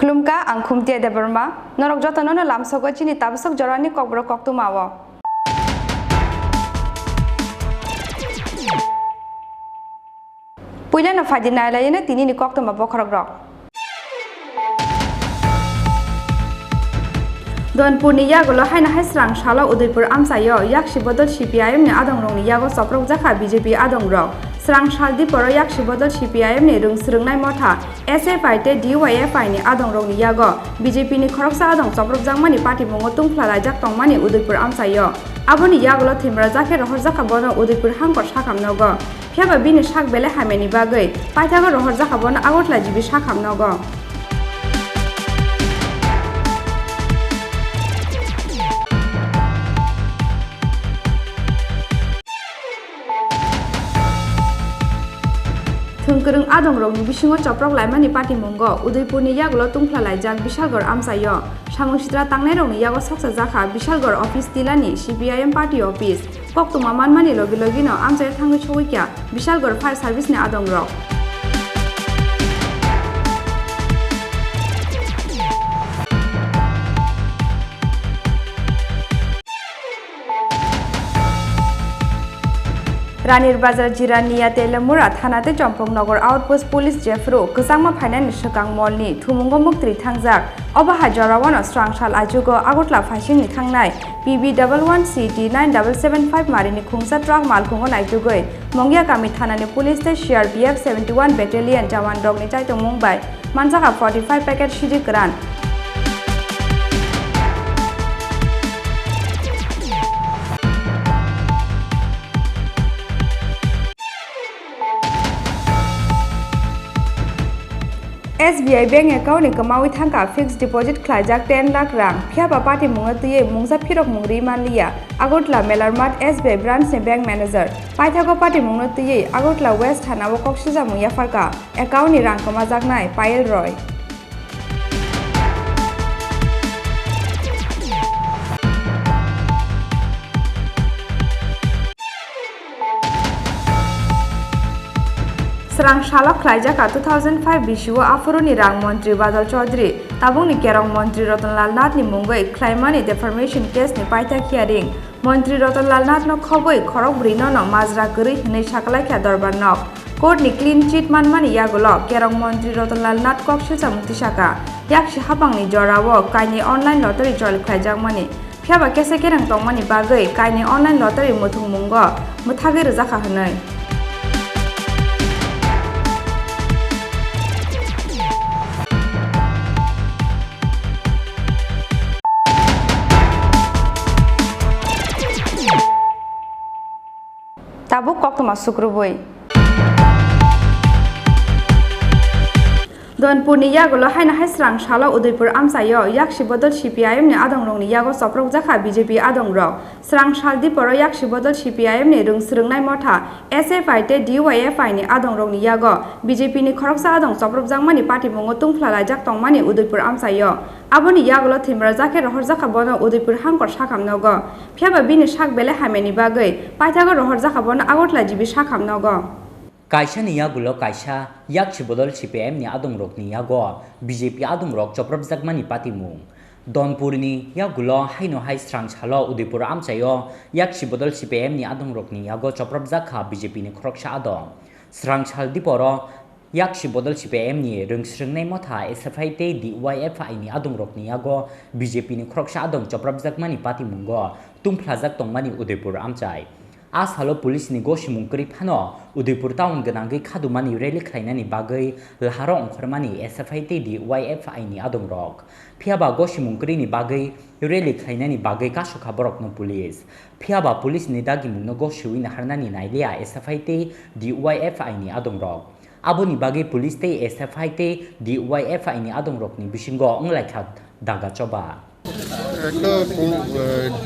Klumka ang khumtia Debbarma norok jotono no lamsogo chini tabsok jorani kokbro koktu mawo puila na fadina layena tini ni koktu mabo khorokrok Donpur ni yagulo haina haisrang shala Udaipur amsayo yakshi bodol CPIM ni adongrong ni yago soprok jakha BJP adongrok Srang shaldi poro yakshi bodol CPIM ni rung srungnai motha SFI te DYFI ni adongrong ni yago BJP ni khoroksa adong soprok jangmani party mongo tungphlala jak tongmani Udaipur amsayo aboni yagulo thimra jakhe rohor jakha bono Udaipur hangkor sakamnogo phiaba bini sak bele hameni bagoi paithago rohor jakha bono agotla jibi sakamnogo Thungkurung adongrok ni bisingo choprok laimani party mongo Udaipur ni yagulo tungphlai jak Bishalgor amsayo samung sitra tangnai rok ni yago saksa jakha Bishalgor office tilani CPIM party office koktuma manmani logi logi no amsai thangui choikya Bishalgor fire service ni adongrok Ranir Bazar Jiraniya Telemura Thanate Chompong Nogor Outpost Police Jeffro Kusangma Finance Shukang Molni Thumungo Muktri Thangjak Obaha Jorawano Strangshal Ajugo Agotla Fashing ni Thangnai PB11CT 9775 Marini Khungsa Truck Malkhungo Naitugoi Mongya Kami Thanani Police Te CRPF 71 Battalion Jawan Dog ni Chaitong Mumbai Mansaka 45 packet Shiji Kran SBI bank account ni kamawi thangka fixed deposit khlajak 10 lakh rang phiaba party mungatiye mungsa phirok mungri manliya agotla melarmat SBI branch ni bank manager paithago party mungatiye agotla west thanawo koksija muya farka account ni rang kamajak nai Payel Roy Srang Shalok Klaijaka 2005 Bishiwa Afuruni Rang Montri Badal Chaudhary Tabung ni Kerong Montri Ratanlal Nath ni Mungoi Claimani defamation case ni Paita Hearing Montri Ratanlal Nath no Khoboi Khorok Brino no Mazra Guri Nei Shakalai Kya Darbar Nok Court ni clean cheat manmani Yagulo Kerong Montri Ratanlal Nath Kokshil Samuti Shaka Yakshi Hapang ni Jorawo Kaini online lottery Jol Klaijak Mani Phiaba kese kerang tongmani Bagai Kaini online lottery Muthung Mungo Muthagi Rizaka Hanai Tabuk kok masuk ruboi. Donpur ni yagulo haina haisrang shala Udaipur amsayo yakshi bodol CPIM ni adongrong ni yago soprok jakha BJP adongrok srang shaldi poro yakshi bodol CPIM ni rung srungnai motha SFI te DYFI ni adongrong ni yago BJP ni khoroksa adong soprok jangmani party mongo tungphlala jak tongmani Udaipur amsayo aboni yagulo thimra jakhe rohor jakha bono Udaipur hangkor sakamnogo phiaba bini sak bele hameni bagoi paithago rohor jakha bono agotla jibi sakamnogo Kaisa ni yagulo kaisa yakshi bodol CPM ni adongrok ni yago BJP adongrok choprop jakmani patimung Donpur ni yagulo haino hai strang chalo Udaipur amchayo yakshi bodol CPM ni adongrok ni yago choprop jakha BJP ni khoroksa adong strang chal diporo yakshi bodol CPM ni rungsrungnai motha SFI-te DYFI ni adongrok ni yago BJP ni khroksha adong choprabjakmani party mungo tungphlajak tongmani Udaipur amchai as halo police ni goshi mungkri phano Udaipur town ganangai khadumani rally khlainani bagai laharo ongkhormani SFI-te DYFI ni adongrok phiaba goshi mungkri ni bagai rally khlainani bagai kasu khaborok no police phiaba police ni dagi mungno goshi wina harnani nailia SFI-te DYFI ni adongrok aboni bagai police te SFI te DYFI ni adongrok ni bisingo onglai khat daga choba একটা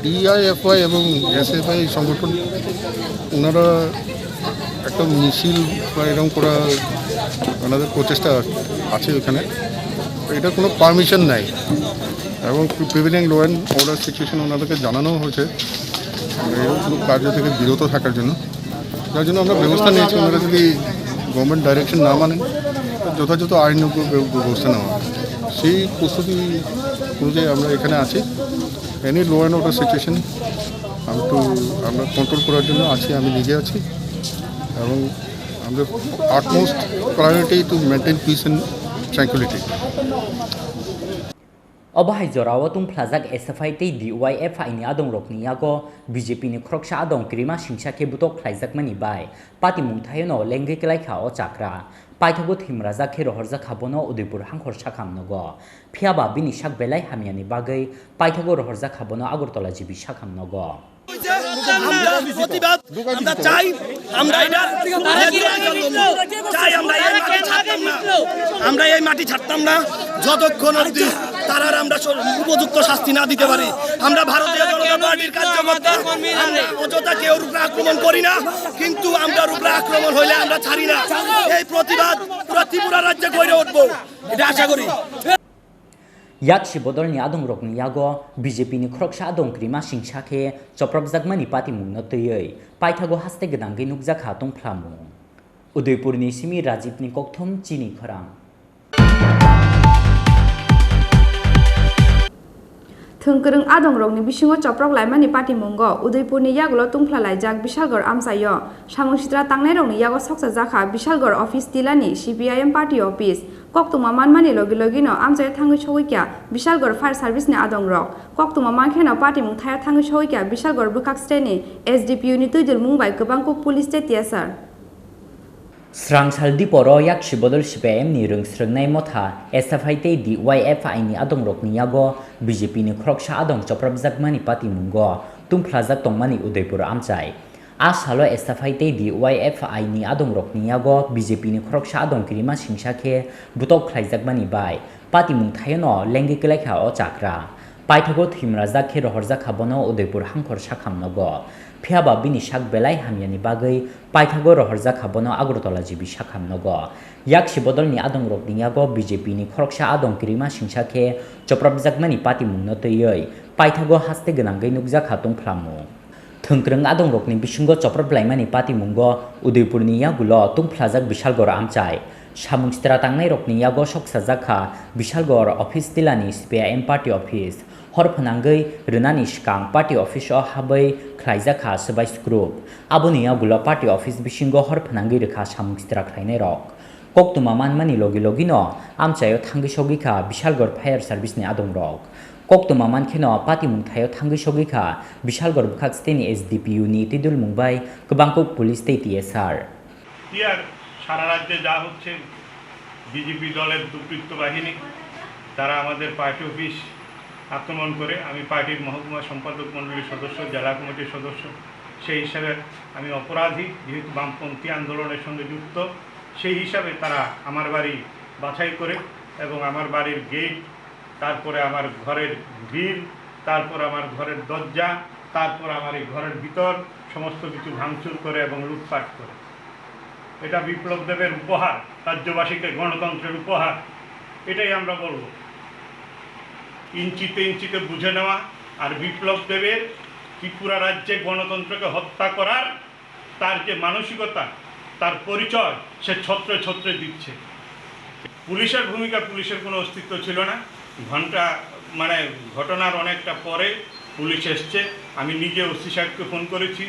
DIFI এবং SFI সংগঠন ওনারা একটা মিছিল বা এরকম করা ওনাদের প্রচেষ্টা আছে ওখানে এটা কোনো পারমিশন নাই এবং prevailing law and order situation ওনাদেরকে জানানো হয়েছে এরকম কার্য থেকে বিরত থাকার জন্য যার জন্য আমরা ব্যবস্থা নিয়েছি ওনারা যদি গভর্নমেন্ট ডাইরেকশন না মানেন যথাযথ আইনযোগ্য ব্যবস্থা নেওয়া সেই প্রস্তুতি অনুযায়ী আমরা এখানে আছি any law and order situation আমরা কন্ট্রোল করার জন্য আছি আমি নিজে আছি এবং আমাদের utmost priority to maintain peace and tranquility Obahai jorawa tungphlajak SFI-te DYFI ni adongrok ni yago BJP ni khroksha adong krima singsa ke butok khlaijakmani bai party mungthayono lengai klaikha o chakra paithago thimraja khe rohorja khabono Udaipur hangkhor sakhamnogo phiaba bini sak belai hamiani bagai paithago rohorja khabono Agartala jibi sakhamnogo আমরা প্রতিবাদ আমরা চাই আমরা এটা চাই আমরা এই মাটি ছাড়তাম না যতক্ষণ অবধি তারা আমরা উপযুক্ত শাস্তি না দিতে পারি আমরা ভারতীয় জনতা পার্টির কার্যকর্তা আমরা অযথা কেউ উপরে আক্রমণ করি না কিন্তু আমরা উপরে আক্রমণ হইলে আমরা ছাড়ি না এই প্রতিবাদ পুরো ত্রিপুরা রাজ্যে গড়ে উঠবো এটা আশা করি yakshi bodol ni adongrok ni yago BJP ni khroksha adong krima singsa khe choprabjakmani party mungno teyei paithago haste gdangai nukjakha tongphlamu Udaipur ni simi Rajiv ni kokthom Chini Khorang Thungkrung adongrok ni bisingo choprok laimani party mungo Udaipur ni yagulo tungphlalai jak Bishalgor amsayo Samungsitra tangnai rok ni yago soksa jakha Bishalgor office tilani CPIM party office koktuma manmani logi logi no amsayo thangui choikya Bishalgor fire service ni adongrok koktuma mankheno party mungthaya thangui choikya Bishalgor bukak steni SDPU ni tuidul mungbai gobangko police te tiasar Srangsaldi poro yakshi bodol CPM ni rungsrungnai motha SFI-te DYFI ni adongrok ni yago BJP ni khroksha adong choprabjakmani party mungo tungphlajak tongmani Udaipur amchai asalo SFI-te DYFI ni adongrok ni yago BJP ni khroksha adong krima singsa khe butok khlaijakmani bai party mungthayono lengai klaikha o chakra paithago thimrajak khe rohorja khabono Udaipur hangkhor sakhamnogo phiaba bini sak belai hamiani bagai paithago rohorja khabono Agartala jibi sakhamnogo yakshi bodol ni adongrok ni yago BJP ni khroksha adong krima singsa khe choprabjakmani party mungno teyei paithago haste gdangai nukjakha tongphlamu Thungkrung adongrok ni bisingo choprablaimani party mungo Udaipur ni yagulo tungphlajak Bishalgor amchai Samungsitra tangnai rok ni yago soksa jakha Bishalgor office tilani CPIM party office horphanangai rwnani skang party office o habai khlaijakha sbai group aboni yagulo party office bisingo horphanangai rekha Samungsitra khlainai rok koktuma manmani logi logi no amchayo thangi sogikha Bishalgor fire service ni adongrok koktuma mankheno party mungthayo thangi sogikha Bishalgor bukhak steni SDPU ni tidul mungbai gobangko police te TSR ইয়ার সারা রাজ্যে যা হচ্ছে BJP দলের দুর্বৃত্ত বাহিনী তারা আমাদের party office আক্রমণ করে আমি পার্টির মহকুমা সম্পাদক মণ্ডলীর সদস্য জেলা কমিটির সদস্য সেই হিসাবে আমি অপরাধী যেহেতু বামপন্থী আন্দোলনের সঙ্গে যুক্ত সেই হিসাবে তারা আমার বাড়ি বাছাই করে এবং আমার বাড়ির গেট তারপরে আমার ঘরের গ্রিল তারপর আমার ঘরের দরজা তারপর আমার এই ঘরের ভিতর সমস্ত কিছু ভাঙচুর করে এবং লুটপাট করে এটা বিপ্লব দেবের উপহার রাজ্যবাসীকে গণতন্ত্রের উপহার এটাই আমরা বলব ইঞ্চিতে ইঞ্চিতে বুঝে নেওয়া আর বিপ্লব দেবের ত্রিপুরা রাজ্যে গণতন্ত্রকে হত্যা করার তার যে মানসিকতা তার পরিচয় সে ছত্রে ছত্রে দিচ্ছে পুলিশের ভূমিকা পুলিশের কোনো অস্তিত্ব ছিল না ঘটনার অনেকটা পরে পুলিশ এসছে আমি নিজে ওসি সাহেবকে ফোন করেছি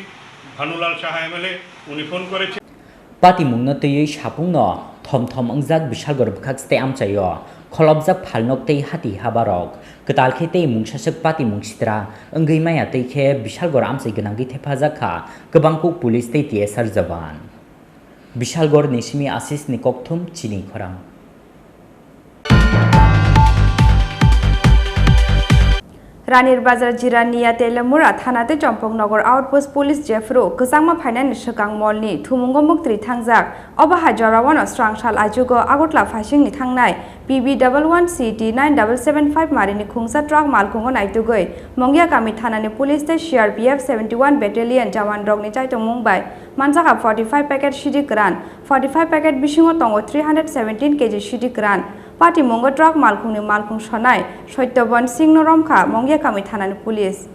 ভানুলাল সাহা MLA উনি ফোন করেছেন party mungno teyei sapungno thom thom angjak Bishalgor bukhak ste amchayo kholobjak phalnok tei hati habarok ketal khe tei mungsasak pati mungsitra angei maya tei khe Bishalgor amchai gnanggi thephajakha kobangkuk police tei TSR jawan Bishalgor Nisimi Asis ni kokthum Chini Khorang Ranir Bazar Jirania Telemura Thanate Champongnagar Outpost Police Jeffro Kusangma Phainan Shakang Molni Thumungo Muktri Thangjak Oba Hajorawan Strangshal Ajugo Agotla Phashing ni Thangnai PB11CT 9775 Marini Khungsa Truck Malkhungo Naitugoi Mongya Kami Thanani Police te CRPF 71 Battalion Jawan Rog ni Chaitong Mumbai Manjaka 45 packet Shidi Kran 45 packet Bishingo Tongo 317 kg Shidi Kran Party Mongo Truck Malkhung ni Malkhung Shonai Shoitobon Singno Romkha Mongya Kami Thanani Police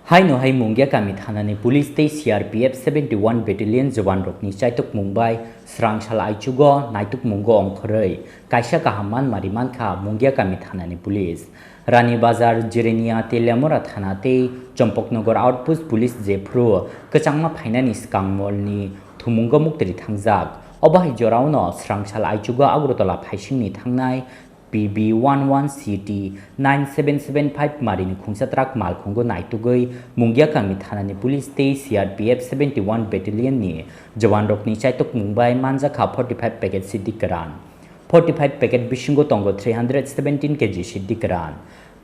Haino hai Mongya Kami Thanani Police te CRPF 71 Battalion Jawan Rok ni Chaitok Mumbai Srangshal Aichugo Naituk Mungo Ongkhorei Kaisa Kahaman Mariman Kha Mongya Kami Thanani Police Rani Bazar Jirenia Telemura Thanate Champoknagar Outpost Police Jefro Kachangma Phainani Skangmolni Thumungo Muktri Thangjak Obahi Jorauno Srangshal Aichugo Agrotala Phaishingni Thangnai PB11CT 9775 Marini Khungsa Truck Malkhungo Naitugoi Mongya Kami Thanani Police te CRPF 71 Battalion ni Jawan Rokni Chaitok Mumbai Manjaka 45 packet Siddi Karan 45 packet Bishingo Tongo 317 kg Siddi Karan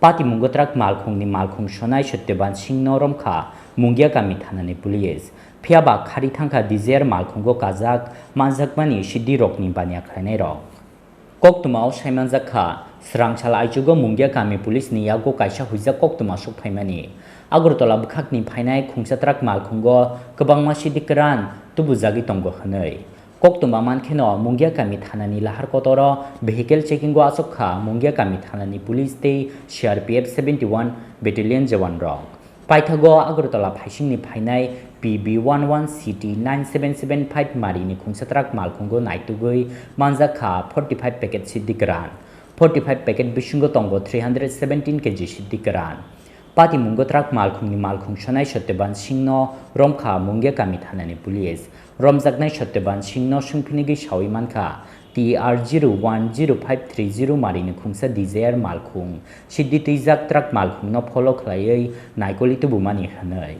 Pati Mungo Truck Malkhungni Malkhung Shonai Shatteban Singno Romkha Mongya Kami Thanani Police Phiaba Khari Thangkha Dizer Malkhungo Kazak Manjakmani Siddi Rokni Banya Khainai Rok Koktumao Saimanjakha Srangshal Aichugo Mongya Kami Police ni yago kaisa huija koktuma sok phaimani Agartala bukhakni phainai Khungsa Truck Malkhungo kobangma Siddi Karan tubujagi tongo hanai Koktuma mankheno Mongya Kami Thanani lahar kotoro vehicle checking go asokha Mongya Kami Thanani Police te CRPF 71 Battalion Jawan Rok Paithago Agartala Phaisingni phainai PB11CT 9775 Marini Khungsa Truck Malkhungo Naitugoi Manjaka 45 packet Siddi Karan 45 packet Bishingo Tongo 317 kg Siddi Karan Pati Mungo Truck Malkhungni Malkhung Shonai Shatteban Singno Romkha Mongya Kami Thanani Police Romjaknai Shatteban Singno Shungphinigi Shawi Mankha TR010530 Marini Khungsa Desire Malkhung Siddi Tijak Truck Malkhung no follow khlaiei Naikoli tubumani hanai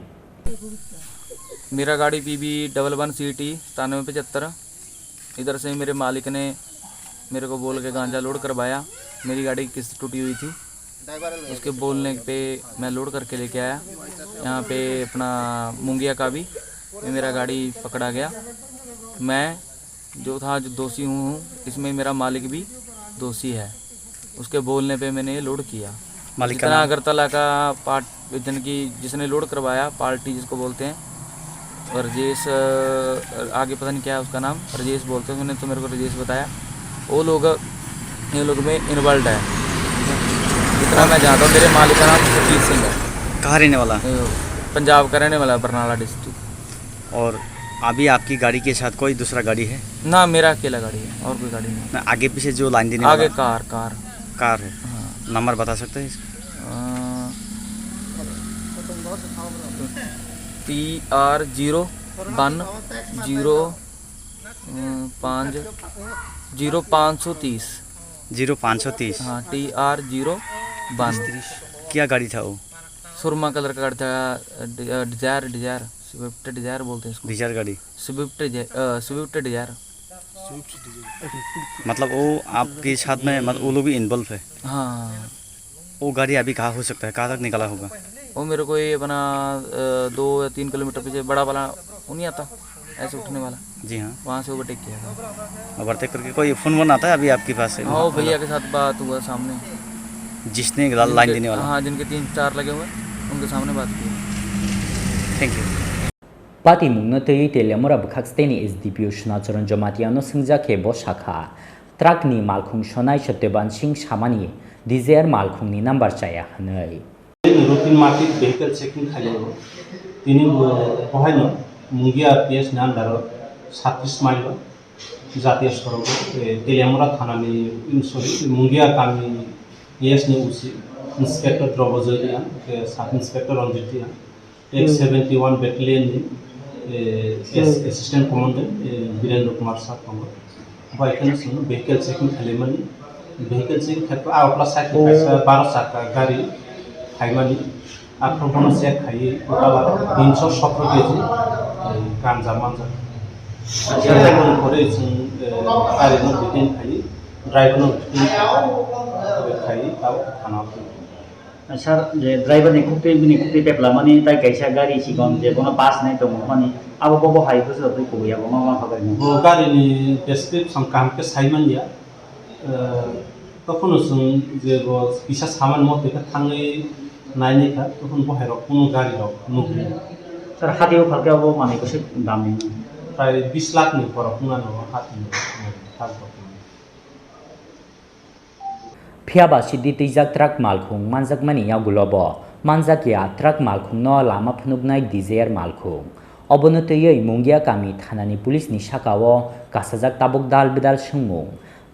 मेरा गाड़ी PB11CT 9775 इधर से मेरे मालिक ने मेरे को बोल के गांजा लोड करवाया मेरी गाड़ी की किस्त टूटी हुई थी उसके बोलने पे मैं लोड करके लेके आया यहाँ पे अपना मुंगिया का भी मेरा गाड़ी पकड़ा गया मैं जो दोषी हूँ इसमें मेरा मालिक भी दोषी है उसके बोलने पे मैंने ये लोड किया जितना अगरतला का जिसने लोड करवाया पार्टी जिसको बोलते हैं राजेश आगे पता नहीं क्या है उसका नाम राजेश बोलते हैं उन्होंने तो मेरे को राजेश बताया वो लोग ये लोग में इन्वॉल्व है जितना मैं जानता हूँ मेरे मालिक का नाम सुरजीत सिंह है कहाँ रहने वाला पंजाब का रहने वाला बरनाला डिस्ट्रिक्ट और अभी आपकी गाड़ी के साथ कोई दूसरा गाड़ी है ना मेरा अकेला गाड़ी है और कोई गाड़ी नहीं ना आगे पीछे जो लाइन देने आगे वाला कार है हाँ। नंबर बता सकते हैं TR010530 0530 हाँ TR01 क्या गाड़ी था वो सुरमा कलर का गाड़ी था डिजायर स्विफ्ट डिजायर बोलते हैं इसको डिजायर गाड़ी स्विफ्ट डिजायर मतलब वो आपके साथ में मतलब वो लोग भी इन्वॉल्व है हाँ वो गाड़ी अभी कहाँ हो सकता है कहाँ तक निकाला होगा वो मेरे को ये अपना 2 या 3 किलोमीटर पीछे बड़ा वाला वो नहीं आता ऐसे उठने वाला जी हाँ वहाँ से ओवरटेक किया था ओवरटेक करके कोई फ़ोन आता है अभी आपके पास से हाँ वो भैया के साथ बात हुआ सामने जिसने लाइन देने वाला हाँ जिनके 3-4 लगे हुए उनके सामने बात की thank you Pati Mungno Tei Telemura Bukhaksteni SDPO Shunacharan Jomatiano Singjake Boshakha Truckni Malkhung Shonai Shatteban Sing Shamani Desire Malkhungni number Chaya Hanai Routine market vehicle checking Khalo Tini Pohano Mungia PS Nandaro 36 mile Jatiya Sorok Telemura Thanani Mungia Kami PS ni Usi Inspector Drobozoian Sub Inspector Onjitian X71 Battalion Assistant Commandant Virendra Kumar Sir बयखौनो सोङो vehicle checking खालामनानै vehicle checking खेबखौ आवला side 12 चाका गाड़ी खायमानि आफ्रोमखौनो check खायो total 317 kg गांजा मांजा driver करे जों गारिनो डिटेन खायो ड्राइवरनो डिटेन खायो ताव थाना सर जे ड्राइवर ने कुते पेपला माने ताइ कैसा गाड़ी सिगम जे कोनो पास नै दङ माने अब बबो हाइको सर फै कोया मा खाबाय वो गारिनि डेस्क्रिप्शन काम के साइमानिया तखन जों जे किसा सामान मते का थाङै नायनिखा तखन बहायराव कोनो गारियाव नुबि सर हाथियाव फालके अब मानेको से दाम नै प्राय 20 लाख नि पर पुनानो हाथिनो थागो फियाबा सिद्धि तैजाक ट्राक मालखुं मानजाक मानि यागुलबो मानजाकिया ट्राक मालखुं न लामा फनुबनाय डिजेर मालखुं अबनो तैयै मुंगिया गामि थानानि पुलिसनि साकाओ कासाजाक ताबुक दाल बिदाल सोंमुं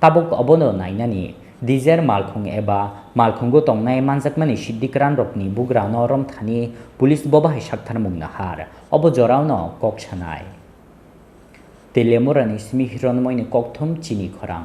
ताबुक अबनो नायनानि डिजेर मालखुं एबा मालखुंगो तंनाय मानजाक मानि सिद्धि क्रान रकनि बुग्रा नरम थानि पुलिस बबाहाय साक्थारमुं नाहार अबो जरावनो कक सानाय तेलेमुरानि स्मि हिरन मयनि ककथुम चिनी खरां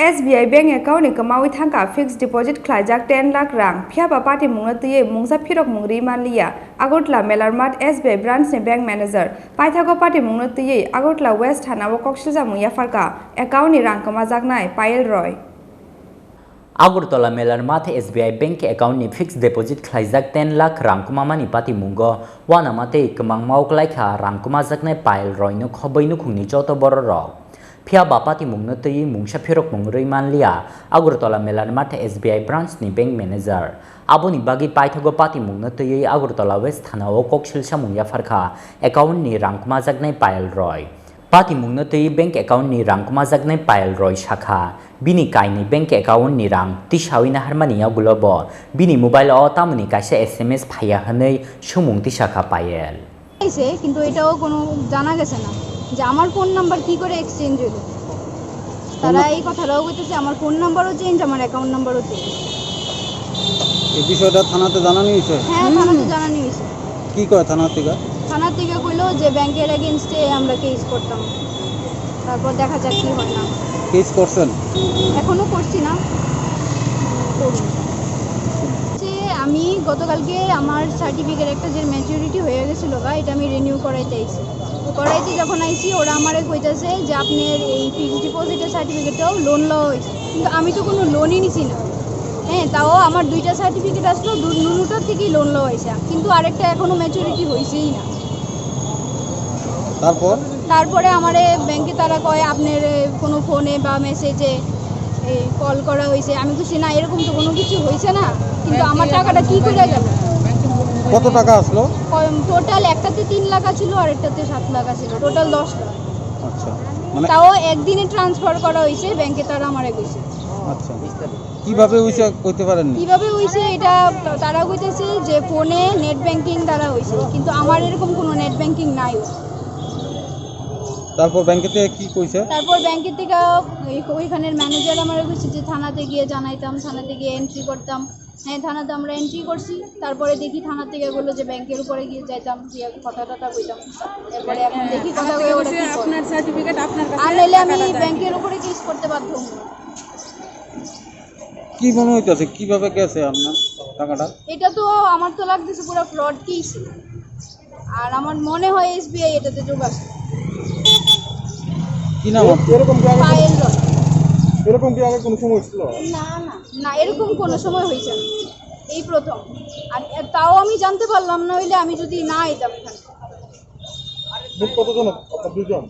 SBI bank account ni kamawi thangka fixed deposit khlajak 10 lakh rang phiaba party mungna tiye mungsa phirok mungri manliya agotla melarmat SBI branch ni bank manager paithago party mungna tiye agotla west thana o koksilja mungya farka account ni rang kama jaknai Payal Roy Agurtola melarmat SBI bank account ni fixed deposit khlaijak 10 lakh rangkuma mani pati mungo wana mate kemang mauklaikha rangkuma jaknai Payal Roy no khobai no khungni joto bor rok Pia bapati mungno tei mungsa phirok mungrei manlia Agurtola melarmat SBI branch ni bank manager aboni bagi paithago pati mungno tei Agurtola west thana o koksilsa mungya farkha account ni rangkuma jaknai Payal Roy pati mungno tei bank account ni rangkuma jaknai Payal Roy shakha bini kaini bank account ni rang tisawina harmania gulobo bini mobile o tamni kaisa SMS phaya hanei sumung tisaka Payal কিন্তু এটাও কোনো জানা গেছে না যে আমার phone number কি করে এক্সচেঞ্জ হলো তারা এই কথাটাও কইতেছে আমার ফোন নাম্বারও চেঞ্জ আমার অ্যাকাউন্ট নাম্বারও চেঞ্জ এই বিষয়টা থানাতে জানানো হয়েছে হ্যাঁ থানাতে জানানো হয়েছে কি কয় থানা থেকে কইলো যে ব্যাংকের এগেইনস্টে আমরা কেস করতাম তারপর দেখা যাক কি হয় না কেস করছেন এখনো করছি না আমি গতকালকে আমার সার্টিফিকেট একটা যে ম্যাচুরিটি হয়ে গেছিল এটা আমি রিনিউ করাইতে যখন আইছি ওরা আমারে কইতাছে যে আপনার এই ফিক্সড ডিপোজিটের সার্টিফিকেটটাও লোন লওয়া হয়েছে কিন্তু আমি তো কোনো লোনই নিছি না হ্যাঁ তাও আমার দুইটা সার্টিফিকেট আসলো দুটার থেকেই লোন লওয়া হয়েছে কিন্তু আরেকটা এখনো ম্যাচুরিটি হয়েছেই না তারপরে আমারে ব্যাংকে তারা কয় আপনার কোনো ফোনে বা মেসেজে কল করা হয়েছে আমি কিছু না এরকম তো কোনো কিছু হয়েছে না কিন্তু আমার টাকাটা কি করে যাবে কত টাকা আসলো টোটাল একটাতে 3 লাখ ছিল আর একটাতে 7 লাখ ছিল টোটাল 10 লাখ আচ্ছা মানে তাও একদিনে ট্রান্সফার করা হয়েছে ব্যাংকে তারা আমারে কইছে আচ্ছা কিভাবে হইছে কইতে পারেন কিভাবে হইছে এটা তারা কইতেছে যে ফোনে নেট ব্যাংকিং দ্বারা হইছে কিন্তু আমার এরকম কোনো নেট ব্যাংকিং নাই তারপর ব্যাংকে থেকে কি কইছে তারপর ব্যাংকে থেকে ওইখানের ম্যানেজার আমারে কইছে যে থানাতে গিয়ে জানাইতাম থানাতে গিয়ে এন্ট্রি করতাম হ্যাঁ থানাতে আমরা এন্ট্রি করছি তারপরে দেখি থানা থেকে বললো যে ব্যাংকের উপরে গিয়ে যাইতাম গিয়ে কথা কইতাম এরপরে এখন দেখি কথা কই ওটা কি আপনার সার্টিফিকেট আপনার কাছে আর নাইলে আমি ব্যাংকের উপরে কেস করতে বাধ্য হব কি মনে হইতাছে কিভাবে গেছে আপনার টাকাটা এটা তো আমার তো লাগতেছে পুরো ফ্রড কেস আর আমার মনে হয় এসবিআই এটাতে যোগ আছে কি নাম এরকম কি আগে কোনো সময় ছিল না এরকম কোনো সময় হয়েছে না এই প্রথম আর তাও আমি জানতে পারলাম না হইলে আমি যদি না আইতাম এখানে কতজন আপনার দুজন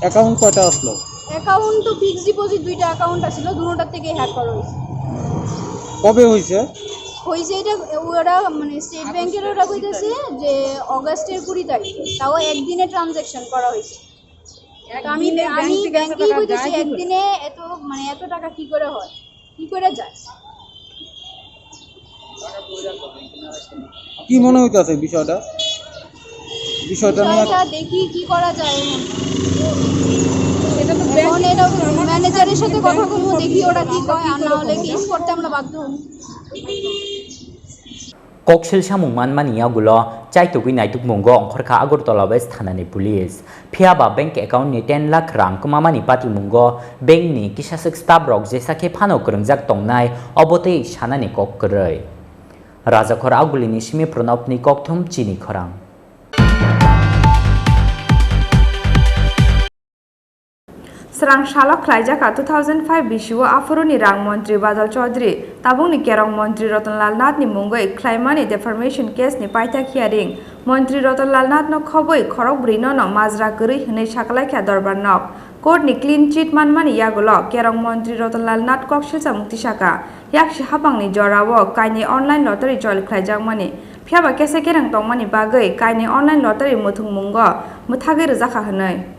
অ্যাকাউন্ট কয়টা আসলো অ্যাকাউন্ট তো ফিক্সড ডিপোজিট দুইটা অ্যাকাউন্ট আছিল দুটোটার থেকে হ্যাক করা হয়েছে কবে হয়েছে এটা ওরা মানে স্টেট ব্যাংকের ওরা কইতেছে যে অগাস্টের 20 তারিখে তাও একদিনে ট্রানজ্যাকশন করা হয়েছে আমি ব্যাংকেই কইতেছি একদিনে এত টাকা কি করে হয় কি করে যায় কি মনে হইতাছে বিষয়টা নিয়ে দেখি কি করা যায় এটা তো ম্যানেজারের সাথে কথা বলবো দেখি ওরা কি কয় আর না হলে কেস করতে আমরা বাধ্য হব koksil samung manmani yagulo chaitugui naituk mungo ongkhorkha Agartala West thanani police phiaba bank account ni 10 lakh rang kumamani pati mungo bank ni kisasik staff rok jesakhe phano kringjak tongnai obotei sanani kok krei Rajakhor Agulini Simi Pranopni Kokthum Chini Khorang Srang Shalok Klaijaka 2005 Bishiwo Afuruni Rang Montri Badal Chaudhary Tabungni Kerong Montri Ratanlal Nath ni Mungoi Klaimani defamation case ni Paithak hearing Montri Ratanlal Nath no khoboi khorok brino no majra guri hinai saklaikha Dorbar nok court ni clean cheat manmani yagulo Kerong Montri Ratanlal Nath kokshilsa mukti saka yakshi hapangni jorawo kaini online lottery chol khlaijak mani phiaba kese kerang tongmani bagai kaini online lottery muthung mungo muthagir jaka hanai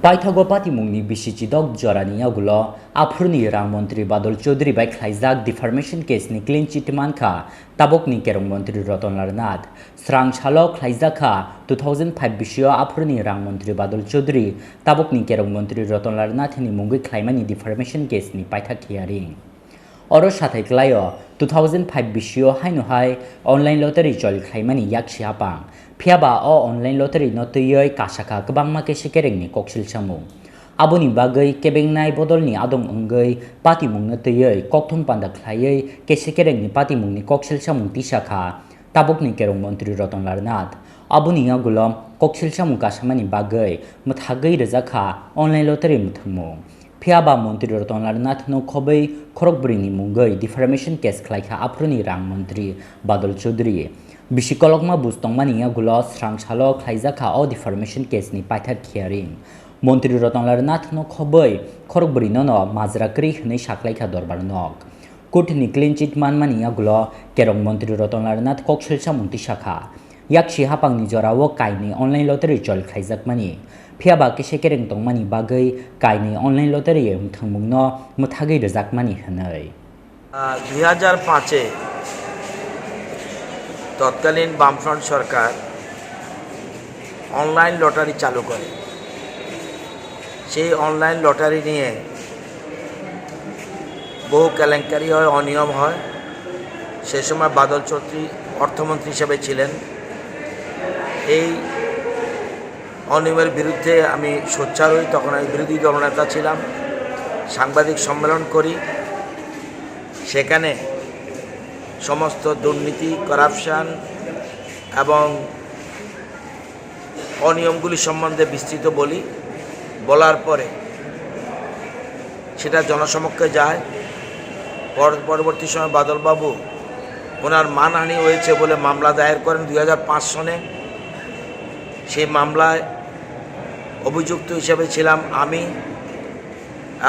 Paithago Pati Mungni Bishichi Dog Jorani Yagulo, Apurni Rang Montri Badal Chaudhary by Klaizak defamation case ni clean chit manka, Tabokni Kerong Montri Ratanlal Nath, Srang Shalok Klaizaka 2005 Bishio Apurni Rang Montri Badal Chaudhary, Tabokni Kerong Montri Ratanlal Nath ni Mungui Klaimani defamation case ni Paithak hearing. Oro sathai klayo 2005 Bishio Hainu Hai online lottery chol Klaimani Yakshi Apang. Phiaba o online lottery no tuyoi kasaka kabangma ke sekereng ni koksil samung aboni bagai kebengnai bodolni adong ongoi pati mung no tuyoi kokthum panda khlaiei ke sekereng ni pati mung ni koksil samung tisakha tabokni kerong montri Ratanlal Nath aboni yagulom koksil samung kasamani bagai muthagai rejakha online lottery muthmung phiaba montri Ratanlal Nath no khobai khorokbrini mungoi defamation case khlaikha Apurni Rang Montri Badal Chaudhary Bishikolokma bustongmani yagulo Srang Shalok Klaijaka o defamation case ni Paithak hearing Montri Ratanlal Nath no khobai khorokbrino no majrakri hinai saklaikha Dorbar nok court ni clean chit manmani yagulo Kerong Montri Ratanlal Nath kokshilsa mungti sakha yakshi hapangni jorawo kaini online lottery chol khlaijak mani phiaba ke sekereng tongmani bagai kaini online lottery thangmungno muthagei rejak mani hanai 2005 তৎকালীন বামফ্রন্ট সরকার online lottery চালু করে সেই online lottery নিয়ে বহু কেলেঙ্কারি হয় অনিয়ম হয় সেই সময় বাদল চৌধুরী অর্থমন্ত্রী হিসেবে ছিলেন এই অনিয়মের বিরুদ্ধে আমি সোচ্চার হই তখন আমি বিরোধী দলনেতা ছিলাম সাংবাদিক সম্মেলন করি সেখানে সমস্ত দুর্নীতি করাপশন এবং অনিয়মগুলি সম্বন্ধে বিস্তৃত বলার পরে সেটা জনসমক্ষে যায় পরবর্তী সময় বাদলবাবু ওনার মানহানি হয়েছে বলে মামলা দায়ের করেন 2005 সনে সেই মামলায় অভিযুক্ত হিসেবে ছিলাম আমি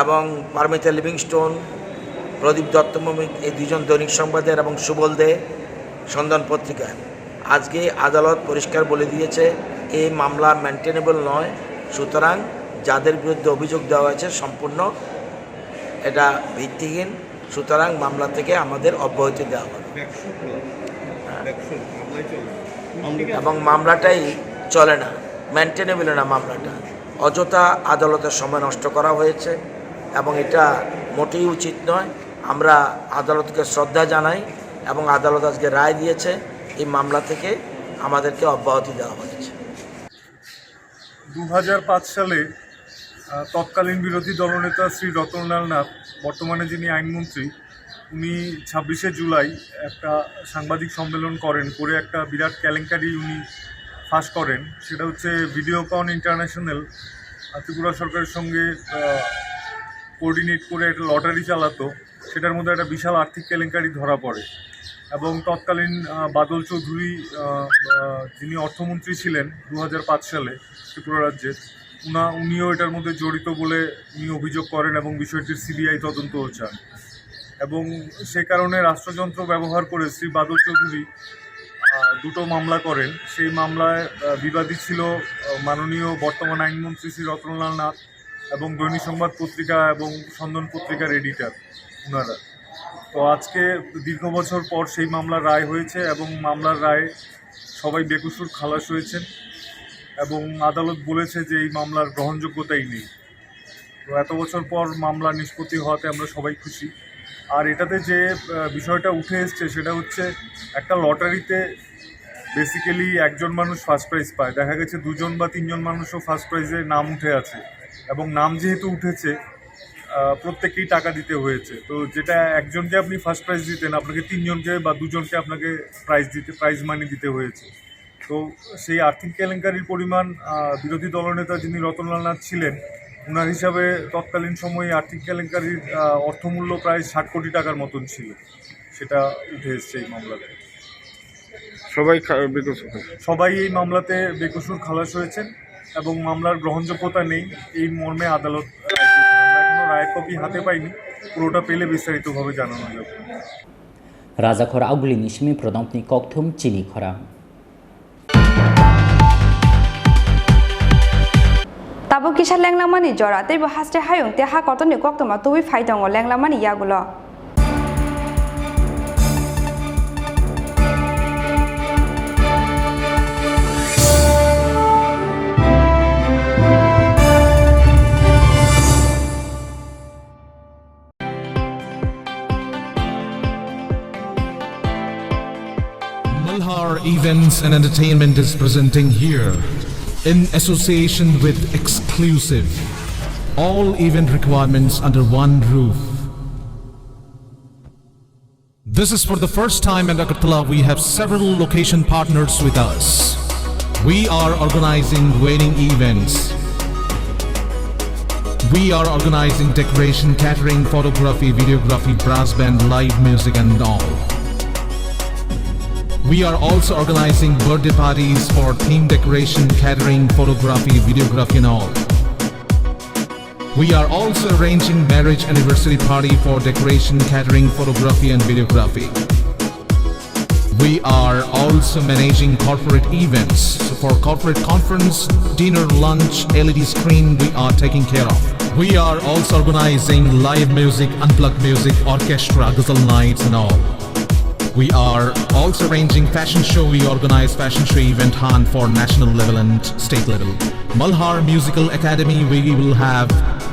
এবং পারমিতা লিভিংস্টোন প্রদীপ দত্ত মৌমিক এই দুজন দৈনিক সংবাদের এবং সুবল দে সন্ধান পত্রিকায় আজকে আদালত পরিষ্কার বলে দিয়েছে এই মামলা মেনটেনেবল নয় সুতরাং যাদের বিরুদ্ধে অভিযোগ দেওয়া হয়েছে সম্পূর্ণ এটা ভিত্তিহীন সুতরাং মামলা থেকে আমাদের অব্যাহতি দেওয়া হবে এবং মামলাটাই চলে না মেনটেনেবল না মামলাটা অযথা আদালতের সময় নষ্ট করা হয়েছে এবং এটা মোটেই উচিত নয় আমরা আদালতকে শ্রদ্ধা জানাই এবং আদালত আজকে রায় দিয়েছে এই মামলা থেকে আমাদেরকে অব্যাহতি দেওয়া হয়েছে 2005 সালে তৎকালীন বিরোধী দলনেতা শ্রী রতনলাল নাথ বর্তমানে যিনি আইনমন্ত্রী উনি 26শে জুলাই একটা সাংবাদিক সম্মেলন করে একটা বিরাট কেলেঙ্কারি উনি ফাঁস করেন সেটা হচ্ছে ভিডিওকন ইন্টারন্যাশনাল ত্রিপুরা সরকারের সঙ্গে কোঅর্ডিনেট করে একটা লটারি চালাতো সেটার মধ্যে একটা বিশাল আর্থিক কেলেঙ্কারি ধরা পড়ে এবং তৎকালীন বাদল চৌধুরী যিনি অর্থমন্ত্রী ছিলেন 2005 সালে ত্রিপুরা রাজ্যে উনিও এটার মধ্যে জড়িত বলে উনি অভিযোগ করেন এবং বিষয়টির সিবিআই তদন্ত চান এবং সে কারণে রাষ্ট্রযন্ত্র ব্যবহার করে শ্রী বাদল চৌধুরী দুটো মামলা করেন সেই মামলায় বিবাদী ছিল মাননীয় বর্তমান আইনমন্ত্রী শ্রী রতনলাল নাথ এবং দৈনিক সংবাদ পত্রিকা এবং সন্ধান পত্রিকার এডিটর ওনারা তো আজকে দীর্ঘ বছর পর সেই মামলার রায় হয়েছে এবং মামলার রায়ে সবাই বেকসুর খালাস হয়েছেন এবং আদালত বলেছে যে এই মামলার গ্রহণযোগ্যতাই নেই তো এত বছর পর মামলা নিষ্পত্তি হওয়াতে আমরা সবাই খুশি আর এটাতে যে বিষয়টা উঠে এসছে সেটা হচ্ছে একটা লটারিতে বেসিক্যালি একজন মানুষ ফার্স্ট প্রাইজ পায়, দেখা গেছে 2জন বা 3জন মানুষও ফার্স্ট প্রাইজে নাম উঠে আছে, এবং নাম যেহেতু উঠেছে প্রত্যেকেই টাকা দিতে হয়েছে। তো যেটা একজনকে আপনি ফার্স্ট প্রাইজ দিতেন, আপনাকে 3জনকে বা 2জনকে আপনাকে প্রাইজ মানি দিতে হয়েছে। তো সেই আর্থিক কেলেঙ্কারির পরিমাণ বিরোধী দলনেতা যিনি রতনলাল নাথ ছিলেন, ওনার হিসাবে তৎকালীন সময়ে আর্থিক কেলেঙ্কারির অর্থমূল্য প্রায় 60 কোটি টাকার মতন ছিল, সেটা উঠে এসছে এই মামলাতে। সবাই এই মামলাতে বেকসুর খালাস হয়েছেন এবং মামলার গ্রহণযোগ্যতা নেই এই মর্মে আদালত রায় দিয়েছেন। আমরা এখনো রায়ের কপি হাতে পাইনি, পুরোটা পেলে বিস্তারিতভাবে জানানো যাবে। Razakhor Augli Nishmi Prodonpni Kokthum Chini Khorang. Tabo kisha lenglamani jora tebo haste hayung te ha kotoni koktoma tuwi faidongo lenglamani yagulo. Malhar Events and Entertainment is presenting here, in association with Exclusive, all event requirements under one roof. This is for the first time in Agartala we have several location partners with us. We are organizing wedding events. We are organizing decoration, catering, photography, videography, brass band, live music and all. We are also organizing birthday parties for theme decoration, catering, photography, videography and all. We are also arranging marriage anniversary party for decoration, catering, photography and videography. We are also managing corporate events. So for corporate conference, dinner, lunch, LED screen we are taking care of. We are also organizing live music, unplugged music, orchestra, ghazal nights and all. We are also arranging fashion show. We organize fashion show event hunt for national level and state level. Malhar Musical Academy, we will have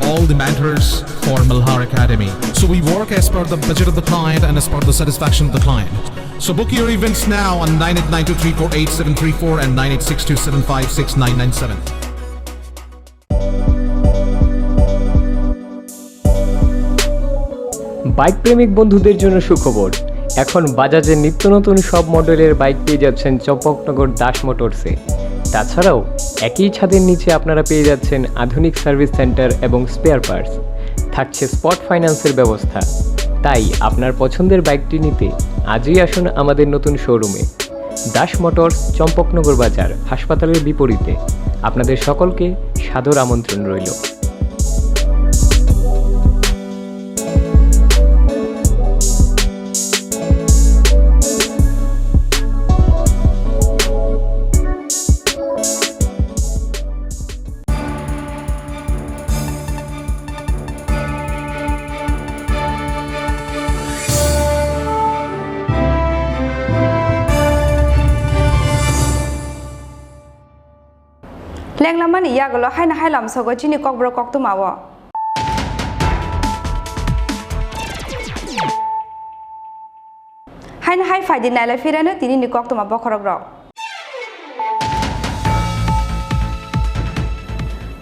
all the mentors for Malhar Academy. So we work as per the budget of the client and as per the satisfaction of the client. So book your events now on 9892348734 and 9862756997. Bike প্রেমিক বন্ধুদের জন্য সুখবর, এখন বাজাজের নিত্য নতুন সব মডেলের bike পেয়ে যাচ্ছেন চম্পকনগর দাস মোটরসে। তাছাড়াও একই ছাদের নিচে আপনারা পেয়ে যাচ্ছেন আধুনিক সার্ভিস সেন্টার এবং স্পেয়ার পার্টস, থাকছে স্পট ফাইন্যান্সের ব্যবস্থা। তাই আপনার পছন্দের বাইকটি নিতে আজই আসুন আমাদের নতুন শোরুমে। দাস মোটরস, চম্পকনগর বাজার, হাসপাতালের বিপরীতে। আপনাদের সকলকে সাদর আমন্ত্রণ রইল। Lenglamani yagulo haina hailam sogo chini kokbro koktumawo. Haina hai faidi naila firano tini ni koktuma bokhorogro.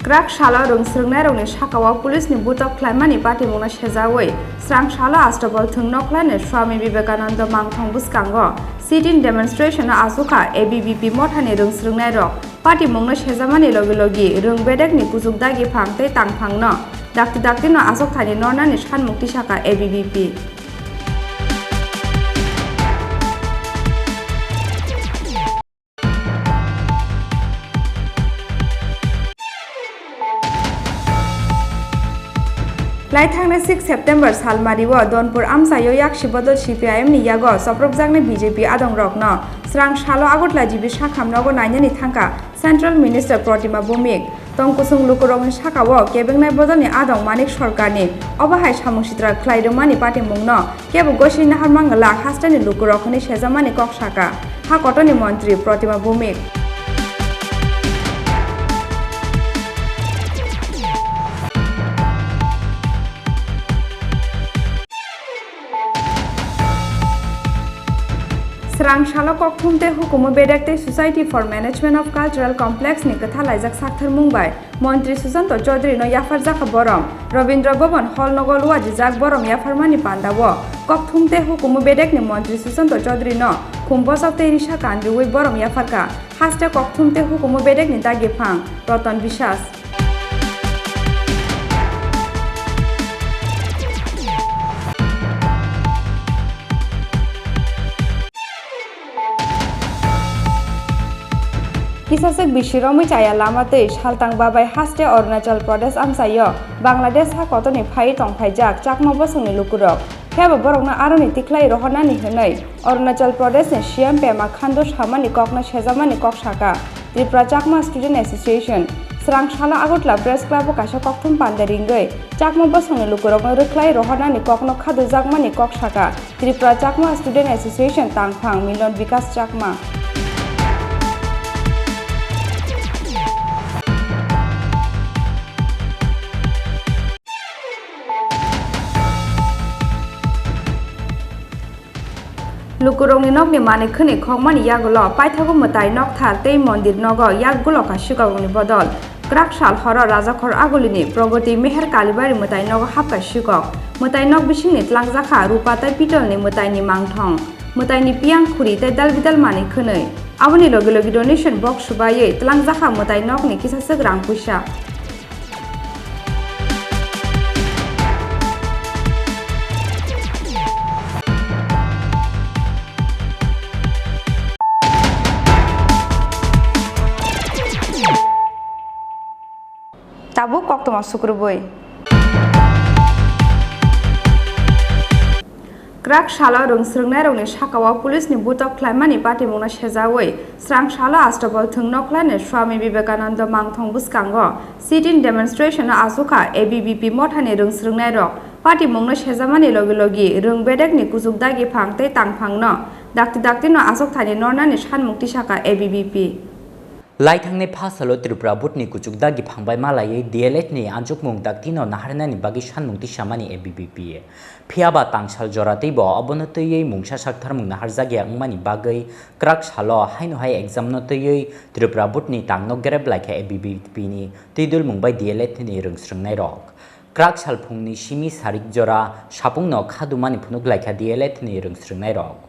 Krak shala rung srungnai rungni shakawa police ni butok klaimani pati mungna shejawi srang shala astobol thungno klane Swami Vivekananda mangthong buskango sit-in demonstration asuka ABVP mothani rung srungnai rok pati mungna shejamani logi rung bedek ni kuzuk dagi phangtei tangphangno dakti no asok thani nornani sanmukti saka ABVP. Laithangna 6 September salmariwo Donpur amsayo yakshi bodol CPIM ni yago soprobjakni BJP adongrokno srang shalo agotla jibi sakhamnogo nainani thangka Central Minister Pratima Bhumik tongkusung lukurokni sakawo kebengnai bodolni adong manik sorkarni obahai samuksitra khlairomani patimungno kebo gosi naharmangla hastani lukurokni sejamani koksaka ha kotoni mantri Pratima Bhumik. Srangshalo kokthumte hukumu bedekte Society for Management of Cultural Complex ni katha laijak sakthar Mumbai Montri Susanto Chaudhary no yafar jaka borom Robindra Bhavan Hall nogolwa jizak borom yafarmani pandawo kokthumte hukumu bedekni Montri Susanto Chaudhary no khumbo sakte risha kanriwi borom yafarka haste kokthumte hukumu bedekni dagi phang Rotan Bishas Kisasek Bishiromui Chaya Lamate Shaltang Babai Haste Arunachal Pradesh Amsayo Bangladesh Hakotoni Phai Tong Phaijak Chakma Bosongni Lukurok Heba Borokna Aroni Tiklai Rohonani Hunai Arunachal Pradesh ni Shiam Pema Khando Shamani Kokna Shezamani Kok Shaka Tripura Chakma Student Association Srangshala Agutla Press Club Kasha Kokthum Pandaringai Chakma Bosongni Lukurok Ruklai Rohonani Kokno Khadu Jakmani Kok Shaka Tripura Chakma Student Association Tangphang Milon Vikas Chakma Lukurongni nokni mane khani khongmani yagulo paithago mutai nok thar tei mondir nogo yagulo kashikogni bodol Krakshal horo rajakhor agulini progoti meher kalibari mutai nogo hapka shikok mutai nok bisingni tlangjakha rupa tai pitolni mutaini mangthong mutaini piang khuri tai dalbidal mane khunei aboni logi logi donation box subaye tlangjakha mutai nokni kisasek rang puisa Tabu koktoma sukruboi Krak shala rung srungnai rungni shakawa police ni butok klaimani pati mungna shejawoi Srang shala astabol thungno klane Swami Vivekananda mangthong buskango sit-in demonstration asuka ABVP mothani rung srungnai rok pati mungna shejamani logi logi rung bedek ni kusukdagi phangte tangphangno dakti no asok thani nornani sanmukti shaka ABVP Laithangni phasalo Tripura butni kuchukdagi phangbai malai DLH ni anjuk mung daktino naharnani bagi sanmungti samani ABVP phiaba tangshal joratei bo abonotei mungsa sakthar mung naharjagi angmani bagai krak salo haino hai exam no tei Tripura butni tangno grab like ABVP ni tidul mungbai DLH ni rungsrungnai rok krak sal phungni simi sarik jora sapungno khadumani phunuk like DLH ni rungsrungnai rok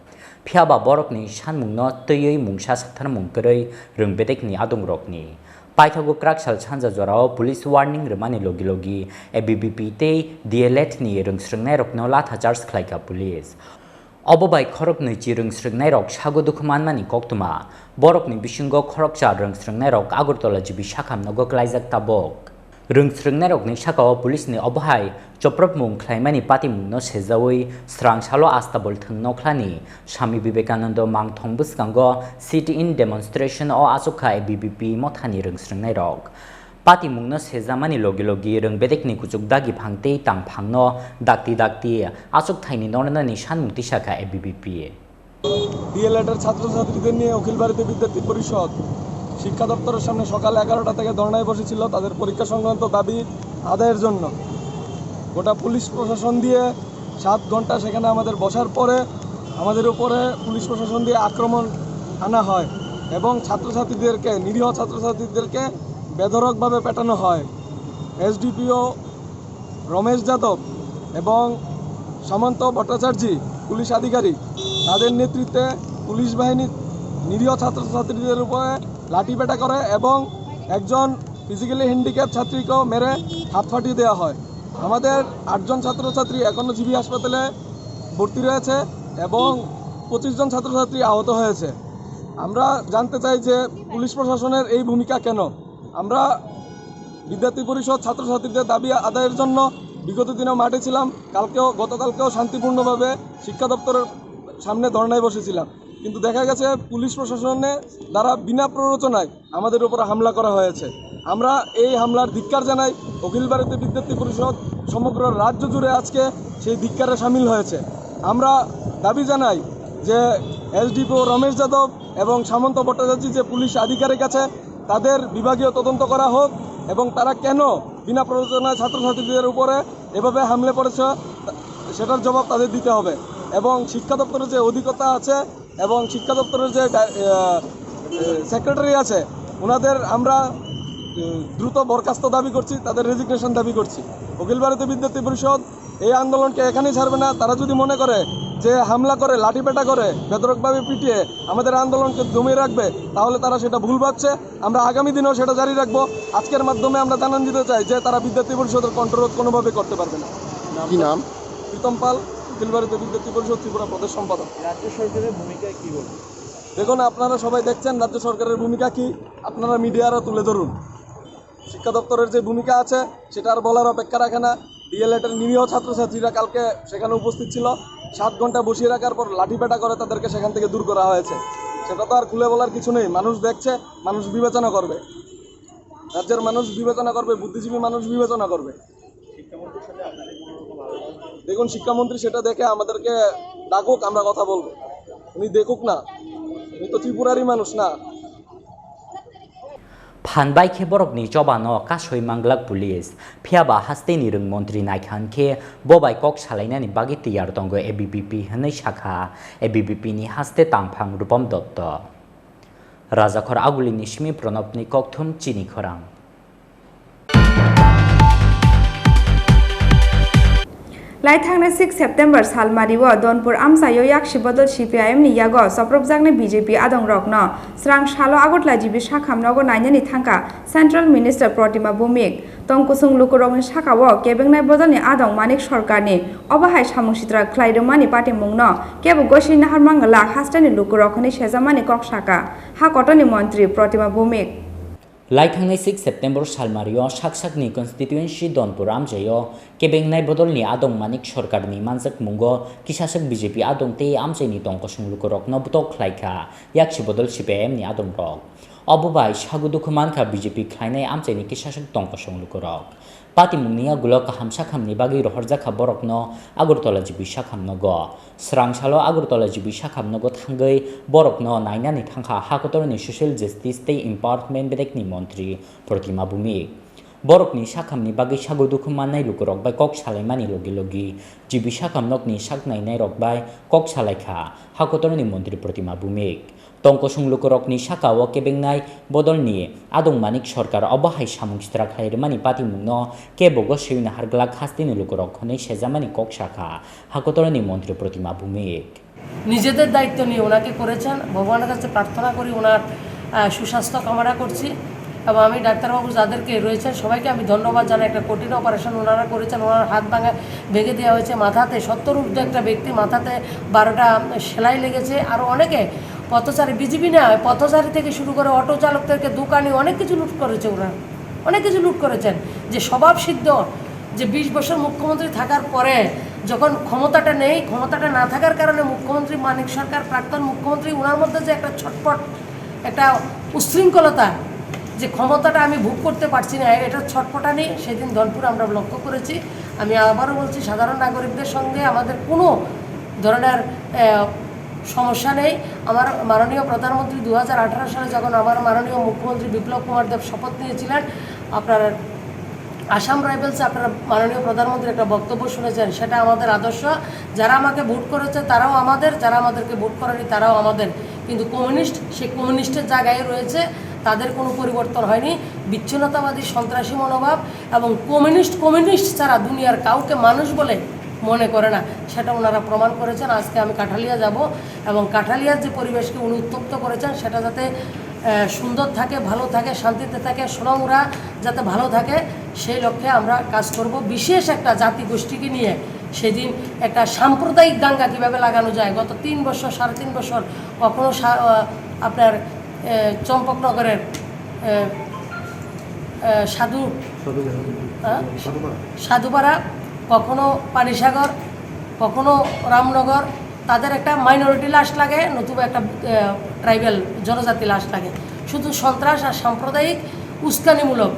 Phiaba borokni sanmungno tei mungsa sakthar mungkorei rungbedekni adongrokni paithago kraksal sanja jorao police warning remani logi logi ABVP tei DLH ni rungsrungnai rokno latha charge khlaika police obobai khorokni chi rungsrungnai rok sago dukhmanmani koktuma borokni bisingo khorokcha rungsrungnai rok Agartala jibi sakhamno goklaijak tabok rungsrungnai rokni sakao police ni obohai choprop mung khlaimani pati mungno sejawoi Srangshalo astabol thungno khlani Swami Vivekananda mangthong buskango sit-in demonstration o asuka ABVP mothani rungsrungnai rok pati mungno sejamani logi logi rungbedekni kuchukdagi phangtei tangphangno dakti asuk thaini nornani sanmukti shaka ABVP DLH এর ছাত্রছাত্রীদের নিয়ে অখিল ভারতীয় বিদ্যার্থী পরিষদ শিক্ষা দপ্তরের সামনে সকাল 11টা থেকে ধর্নায় বসেছিল তাদের পরীক্ষা সংক্রান্ত দাবি আদায়ের জন্য গোটা পুলিশ প্রশাসন দিয়ে 7 ঘন্টা সেখানে আমাদের বসার পরে আমাদের উপরে পুলিশ প্রশাসন দিয়ে আক্রমণ আনা হয় এবং ছাত্রছাত্রীদেরকে নিরীহ ছাত্রছাত্রীদেরকে বেধড়কভাবে পেটানো হয় এসডিপিও রমেশ যাদব এবং সামন্ত ভট্টাচার্য পুলিশ আধিকারিক তাদের নেতৃত্বে পুলিশ বাহিনী নিরীহ ছাত্রছাত্রীদের উপরে লাঠিপেটা করে এবং একজন ফিজিক্যালি হ্যান্ডিক্যাপ ছাত্রীকেও মেরে হাত ফাটিয়ে দেওয়া হয় আমাদের 8 জন ছাত্রছাত্রী এখনো জিবি হাসপাতালে ভর্তি রয়েছে এবং 25 জন ছাত্রছাত্রী আহত হয়েছে আমরা জানতে চাই যে পুলিশ প্রশাসনের এই ভূমিকা কেন আমরা বিদ্যার্থী পরিষদ ছাত্রছাত্রীদের দাবি আদায়ের জন্য বিগত দিনেও মাঠে ছিলাম গতকালকেও শান্তিপূর্ণভাবে শিক্ষা দপ্তরের সামনে ধর্নায় বসেছিলাম কিন্তু দেখা গেছে পুলিশ প্রশাসনের দ্বারা বিনা প্ররোচনায় আমাদের উপর হামলা করা হয়েছে আমরা এই হামলার ধিক্কার জানাই অখিল ভারতীয় বিদ্যার্থী পরিষদ সমগ্র রাজ্য জুড়ে আজকে সেই ধিক্কারে সামিল হয়েছে আমরা দাবি জানাই যে এসডিপিও রমেশ যাদব এবং সামন্ত ভট্টাচার্য যে পুলিশ আধিকারিক আছে তাদের বিভাগীয় তদন্ত করা হোক এবং তারা কেন বিনা প্ররোচনায় ছাত্রছাত্রীদের উপরে এভাবে হামলে পড়েছে সেটার জবাব তাদের দিতে হবে এবং শিক্ষা দপ্তরের যে অধিকতা আছে এবং শিক্ষা দপ্তরের যে সেক্রেটারি আছে ওনাদের আমরা দ্রুত বরখাস্ত দাবি করছি, তাদের রেজিগনেশন দাবি করছি। অখিল ভারতীয় বিদ্যার্থী পরিষদ এই আন্দোলনকে এখানেই ছাড়বে না। তারা যদি মনে করে যে হামলা করে, লাঠিপেটা করে, বেধড়কভাবে পিটিয়ে আমাদের আন্দোলনকে দমিয়ে রাখবে, তাহলে তারা সেটা ভুল ভাবছে। আমরা আগামী দিনেও সেটা জারি রাখবো। আজকের মাধ্যমে আমরা জানান দিতে চাই যে তারা বিদ্যার্থী পরিষদের কণ্ঠরোধ কোনোভাবে করতে পারবে না। কি নাম? প্রীতম পাল, অখিল ভারতীয় বিদ্যার্থী পরিষদ ত্রিপুরা প্রদেশ সম্পাদক। রাজ্য সরকারের ভূমিকা কি বলবেন? দেখুন, আপনারা সবাই দেখছেন রাজ্য সরকারের ভূমিকা কি, আপনারা মিডিয়ারও তুলে ধরুন। শিক্ষা দপ্তরের যে ভূমিকা আছে সেটা আর বলার অপেক্ষা রাখে না। ডিএলএডের নিরীহ ছাত্রছাত্রীরা কালকে সেখানে উপস্থিত ছিল, 7 ঘন্টা বসিয়ে রাখার পর লাঠিপেটা করে তাদেরকে সেখান থেকে দূর করা হয়েছে। সেটা তো আর খুলে বলার কিছু নেই। মানুষ দেখছে, মানুষ বিবেচনা করবে, রাজ্যের মানুষ বিবেচনা করবে, বুদ্ধিজীবী মানুষ বিবেচনা করবে। দেখুন, শিক্ষামন্ত্রী সেটা দেখে আমাদেরকে ডাকুক, আমরা কথা বলবো। উনি দেখুক না, উনি তো ত্রিপুরারই মানুষ না। Phanbai ke borok ni jobano kasoi manglak police phiaba haste ni rung mantri naikhan ke bobai kok salaina ni bagi tiyar tongo ABBP hanai shakha ABBP ni haste tangphang rupam dotto Rajakhor aguli ni shmi pranab ni kokthum Chini Khorang Laithangna 6 September salmariwo Donpur amsayo yakshi bodol CPIM ni yago soprobjakne BJP adong rokno srang shalo agotla jibi shakhamnogo nainani thangka Central Minister Pratima Bhumik tongkusung lukurongni shakawo kebengnai bodolni adong manik sorkarni obahai samungsitra khlairomani patimungno kebo gosi naharmangla hastani lukurokhni sejamani kokshaka hakotoni mantri Pratima Bhumik Laithangna 6 September salmario shaksakni constituency Donpur amjayo kebengnai bodolni adong manik sorkarni manjak mungo kisasak BJP adong te amjaini tongkosung lukurok nobutok khlaika yakshi bodol CPIM ni adong rok obobai sagudukumanka BJP khlainai amjaini kisasak tongkosung lukurok patimungni agulo kaham sakhamni bagi rohorjaka borokno Agartala jibi sakhamnogo srangsalo Agartala jibi sakhamnogo thangai borokno nainani thangkha hakotorni social justice tei empowerment bedekni mantri Pratima Bhumik borokni sakhamni bagi saguduku mannai lukurok bai kok salaimani logi logi jibi sakhamnokni saknainai rok bai kok salaikha hakotorni mantri Pratima Bhumik tongkosung lukurokni sakao kebengnai bodolni adong manik sorkar obahai samungsitra khlairmani patimungno kebogo seuna harglak hastini lukurok honei sejamani kok shakha hakotorni mantri Pratima Bhumik নিজেদের দায়িত্ব নিয়ে ওনাকে করেছেন ভগবানের কাছে প্রার্থনা করি ওনার সুস্বাস্থ্য কামনা করছি এবং আমি ডাক্তারবাবু যাদেরকে রয়েছেন সবাইকে আমি ধন্যবাদ জানাই একটা কঠিন অপারেশন ওনারা করেছেন ওনার হাত ভেঙে দেওয়া হয়েছে মাথাতে 70 ঊর্ধ্ব একটা ব্যক্তি মাথাতে 12টা সেলাই লেগেছে আরও অনেকে পথচারী বিজেপি না পথচারী থেকে শুরু করে অটো চালক থেকে দোকানি অনেক কিছু লুট করেছে ওরা অনেক কিছু লুট করেছেন যে স্বভাবসিদ্ধ যে 20 বছর মুখ্যমন্ত্রী থাকার পরে যখন ক্ষমতাটা নেই ক্ষমতাটা না থাকার কারণে মুখ্যমন্ত্রী মানিক সরকার প্রাক্তন মুখ্যমন্ত্রী ওনার মধ্যে যে একটা ছটপট একটা উশৃঙ্খলতা যে ক্ষমতাটা আমি ভোগ করতে পারছি না এটা ছটপটানি সেদিন ধনপুর আমরা লক্ষ্য করেছি আমি আবারও বলছি সাধারণ নাগরিকদের সঙ্গে আমাদের কোনো ধরনের সমস্যা নেই আমার মাননীয় প্রধানমন্ত্রী 2018 সালে যখন আমার মাননীয় মুখ্যমন্ত্রী বিপ্লব কুমার দেব শপথ নিয়েছিলেন আপনার আসাম রাইফেলসে আপনারা মাননীয় প্রধানমন্ত্রীর একটা বক্তব্য শুনেছেন সেটা আমাদের আদর্শ যারা আমাকে ভোট করেছে তারাও আমাদের যারা আমাদেরকে ভোট করেনি তারাও আমাদের কিন্তু কমিউনিস্ট সেই কমিউনিস্টের জায়গায় রয়েছে তাদের কোনো পরিবর্তন হয়নি বিচ্ছিন্নতাবাদী সন্ত্রাসী মনোভাব এবং কমিউনিস্ট ছাড়া দুনিয়ার কাউকে মানুষ বলে মনে করে না সেটা ওনারা প্রমাণ করেছেন আজকে আমি কাঠালিয়া যাব এবং কাঠালিয়ার যে পরিবেশকে উনি উত্তপ্ত করেছেন সেটা যাতে সুন্দর থাকে ভালো থাকে শান্তিতে থাকে সোনামুরা যাতে ভালো থাকে সেই লক্ষ্যে আমরা কাজ করব বিশেষ একটা জাতিগোষ্ঠীকে নিয়ে সেদিন একটা সাম্প্রদায়িক দাঙ্গা কীভাবে লাগানো যায় গত 3 বছর 3.5 বছর কখনো আপনার চম্পকনগরের সাধুপাড়া কখনো পানিসাগর কখনো রামনগর তাদের একটা মাইনরিটি লাশ লাগে নতুবা একটা ট্রাইবাল জনজাতি লাশ লাগে শুধু সন্ত্রাস আর সাম্প্রদায়িক উস্কানিমূলক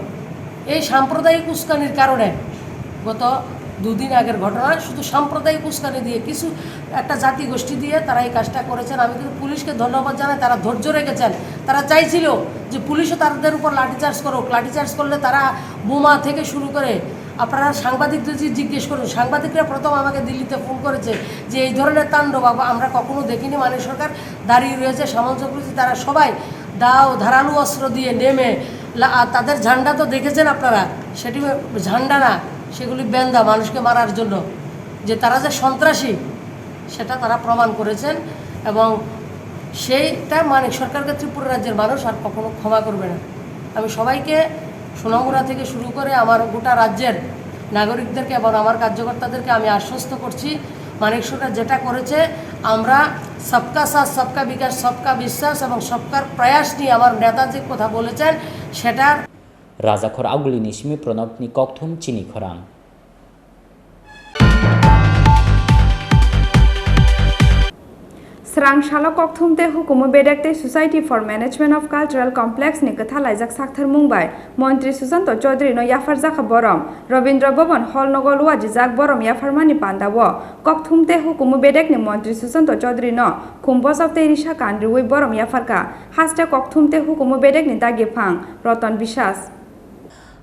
এই সাম্প্রদায়িক উস্কানির কারণে গত 2 দিন আগের ঘটনা শুধু সাম্প্রদায়িক উস্কানি দিয়ে কিছু একটা জাতিগোষ্ঠী দিয়ে তারা এই কাজটা করেছেন আমি কিন্তু পুলিশকে ধন্যবাদ জানাই তারা ধৈর্য রেখেছেন তারা চাইছিল যে পুলিশও তাদের উপর লাঠিচার্জ করুক লাঠিচার্জ করলে তারা বোমা থেকে শুরু করে আপনারা সাংবাদিকদের জিজ্ঞেস করুন, সাংবাদিকরা প্রথম আমাকে দিল্লিতে ফোন করেছে যে এই ধরনের তাণ্ডব আমরা কখনো দেখিনি। মানিক সরকার দাঁড়িয়ে রয়েছে, সামঞ্জস্য করেছে, তারা সবাই ধারালো অস্ত্র দিয়ে নেমে তাদের ঝান্ডা তো দেখেছেন আপনারা, সেটি ঝান্ডা না, সেগুলি ব্যান্দা মানুষকে মারার জন্য, যে তারা যে সন্ত্রাসী সেটা তারা প্রমাণ করেছেন। এবং সেইটা মানিক সরকারকে ত্রিপুরা রাজ্যের মানুষ আর কখনো ক্ষমা করবে না। আমি সবাইকে সোনামুড়া থেকে শুরু করে আমার গোটা রাজ্যের নাগরিকদেরকে এবং আমার কার্যকর্তাদেরকে আমি আশ্বস্ত করছি, মানিক সরকার যেটা করেছে আমরা সবকা সাথ সবকা বিকাশ সবকা বিশ্বাস এবং সবকার প্রয়াস নিয়ে আমার নেতাজি কথা বলেছেন সেটার রাজাখর আগুলি নিশমি প্রণবনি ককথুম চিনি খরাং। Srang Shala Kokthumte Hukumu Bedekte Society for Management of Cultural Complex ni Kathalajak Sakhtar Mumbai Montri Susanto Chaudhary no Yafar Zakha Borom Robindra Bhavan Hall Nogolwa Jizak Borom Yafarmani Pandawo Kokthumte Hukumu Bedek ni Montri Susanto Chaudhary no Kumbos of the Irisha Kandri Wi Borom Yafarka Haste Kokthumte Hukumu Bedek ni Dagipang Roton Bishas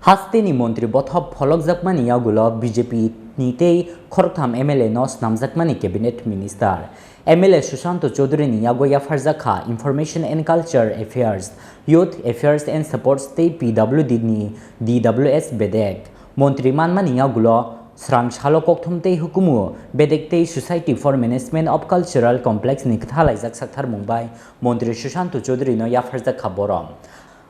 Haste ni Montri Bothop Pholok Zakmani Yagulo BJP Nitei Khortham MLA Nos Namzakmani Cabinet Minister MLA Susanto Chaudhary ni Yago Yafarzakha Information and Culture Affairs Youth Affairs and Support State PWD ni DWS Bedek Montri Manmani Yagulo Srang Shalo Kokthumtei Hukumu Bedektei Society for Management of Cultural Complex ni Kathalajak Sakhtar Mumbai Montri Susanto Chaudhary no Yafarzakha Borom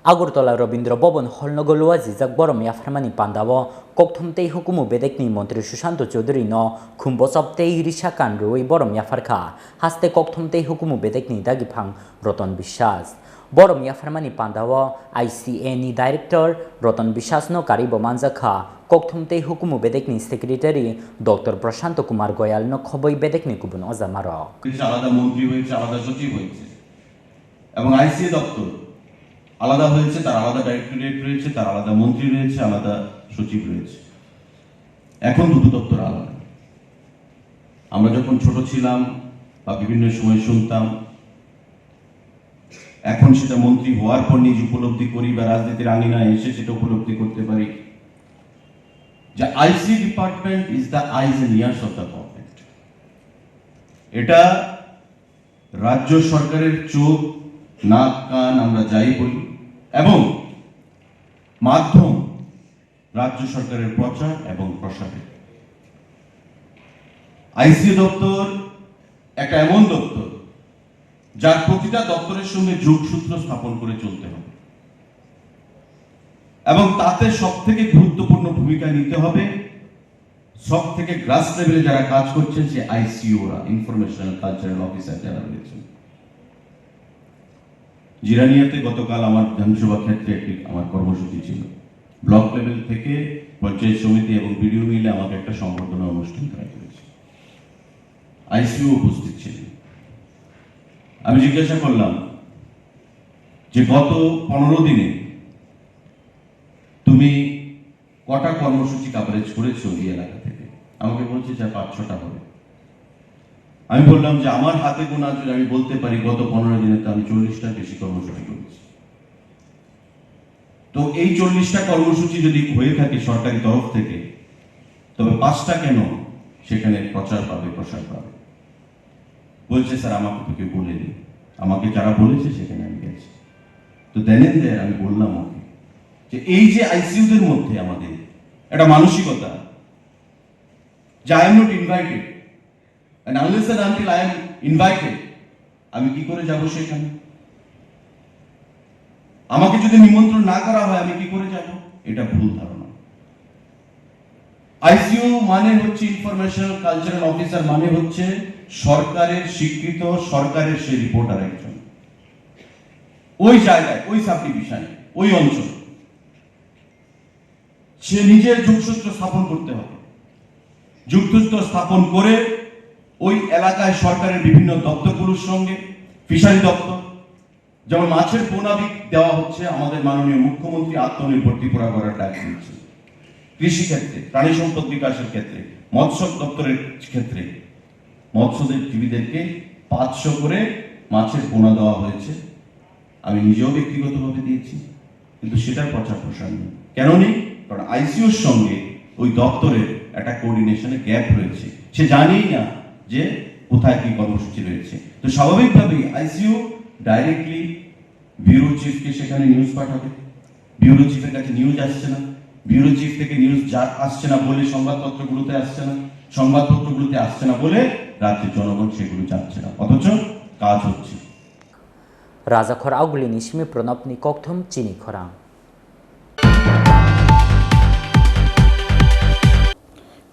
Agurtola Robindra Bhavan Hall Nogolwa Jizak Borom Yafarmani Pandawo Kokthumtei Hukumu Bedekni Montri Susanto Chaudhary no Khumbosoptei Rishakan Rui Borom Yafarka Haste Kokthumtei Hukumu Bedekni Dagipang Roton Bishas Borom Yafarmani Pandawo ICA ni Director Roton Bishas no Karibo Manzakha Kokthumtei Hukumu Bedekni Secretary Dr. Prashanto Kumar Goyal no Khoboi Bedekni Kubun Ozamaro আলাদা মন্ত্রী হয়েছে, আলাদা সচিব হয়েছে এবং আইসিএ দপ্তর আলাদা হয়েছে, তার আলাদা ডাইরেক্টরেট রয়েছে, তার আলাদা মন্ত্রী রয়েছে, আলাদা সচিব রয়েছে। এখন দুটো দপ্তর আলাদা। আমরা যখন ছোট ছিলাম বা বিভিন্ন সময় শুনতাম, এখন সেটা মন্ত্রী হওয়ার পর নিজ উপলব্ধি করি বা রাজনীতির আঙিনায় এসে সেটা উপলব্ধি করতে পারি যে IC department is the eyes and ears of the government. এটা রাজ্য সরকারের চোখ, নাক, কান আমরা যাই বলি এবং মাধ্যম রাজ্য সরকারের প্রচার এবং প্রসারে। আইসি দপ্তর একটা এমন দপ্তর যার প্রতিটা দপ্তরের সঙ্গে যোগসূত্র স্থাপন করে চলতে হবে এবং তাতে সব থেকে গুরুত্বপূর্ণ ভূমিকা নিতে হবে সব থেকে গ্রাস লেভেলে যারা কাজ করছেন, সে আইসিওরা, ইনফরমেশনাল কালচারাল অফিসার যারা রয়েছেন। জিরানিয়াতে গতকাল আমার বিধানসভা ক্ষেত্রে একটি আমার কর্মসূচি ছিল। ব্লক লেভেল থেকে পঞ্চায়েত সমিতি এবং বিডিও মিলে আমাকে একটা সংবর্ধনা অনুষ্ঠান করা হয়েছে। আইসিও উপস্থিত ছিলেন। আমি জিজ্ঞাসা করলাম যে গত 15 দিনে তুমি কটা কর্মসূচি কভারেজ করেছো এই এলাকা থেকে? আমাকে বলছে যে 5-6টা হবে। আমি বললাম যে আমার হাতে গোনা যদি আমি বলতে পারি গত 15 দিনে তো আমি 40টার বেশি কর্মসূচি করেছি। তো এই 40টা কর্মসূচি যদি হয়ে থাকে সরকারি তরফ থেকে, তবে 5টা কেন সেখানে প্রচার পাবে, প্রসার পাবে? বলছে স্যার আমাকে তো কেউ বলেনি, আমাকে যারা বলেছে সেখানে আমি গেছি। তো দেনেন দেয় আমি বললাম ওকে যে এই যে আইসিইউদের মধ্যে আমাদের একটা মানসিকতা যে I am not invited and unless and until I am invited আমি কি করে যাব সেখানে? আমাকে যদি নিমন্ত্রণ না করা হয় আমি কি করে যাব? এটা ভুল ধারণা। আইসিইউ মানে হচ্ছে ইনফরমেশনাল কালচারাল অফিসার, মানে হচ্ছে সরকারের স্বীকৃত, সরকারের সেই রিপোর্টার একজন। ওই জায়গায়, ওই সাবডিভিশনে, ওই অঞ্চল সে নিজের যোগসূত্র স্থাপন করতে হবে। যোগসূত্র স্থাপন করে ওই এলাকায় সরকারের বিভিন্ন দপ্তরগুলোর সঙ্গে, ফিশারি দপ্তর, যেমন মাছের পোনা দেওয়া হচ্ছে, আমাদের মাননীয় মুখ্যমন্ত্রী আত্মনির্ভর ত্রিপুরা করার ডাক দিচ্ছে। কৃষি ক্ষেত্রে, প্রাণী সম্পদ বিকাশের ক্ষেত্রে, মৎস্য দপ্তরের ক্ষেত্রে মৎস্যজীবীদেরকে 500 করে মাছের পোনা দেওয়া হয়েছে। আমি নিজেও ব্যক্তিগতভাবে দিয়েছি, কিন্তু সেটার প্রচার প্রসার নেই। কেন নেই? কারণ আইসিইউর সঙ্গে ওই দপ্তরের একটা কোঅর্ডিনেশনে গ্যাপ রয়েছে, সে জানেই না যে কোথায় কি কর্মসূচি রয়েছে। তো স্বাভাবিকভাবেই আইসিইউ ডাইরেক্টলি ব্যুরো চিফকে সেখানে নিউজ পাঠাবে, ব্যুরো চিফের কাছে নিউজ আসছে না, ব্যুরো চিফ থেকে নিউজ আসছে না বলে সংবাদপত্রগুলোতে আসছে না, সংবাদপত্রগুলোতে আসছে না বলে রাজ্যের জনগণ সেগুলো জানছে না, অথচ কাজ হচ্ছে। রাজাখর আউগুলিনি সিমি প্রণবনি ককথম চিনি খরাং।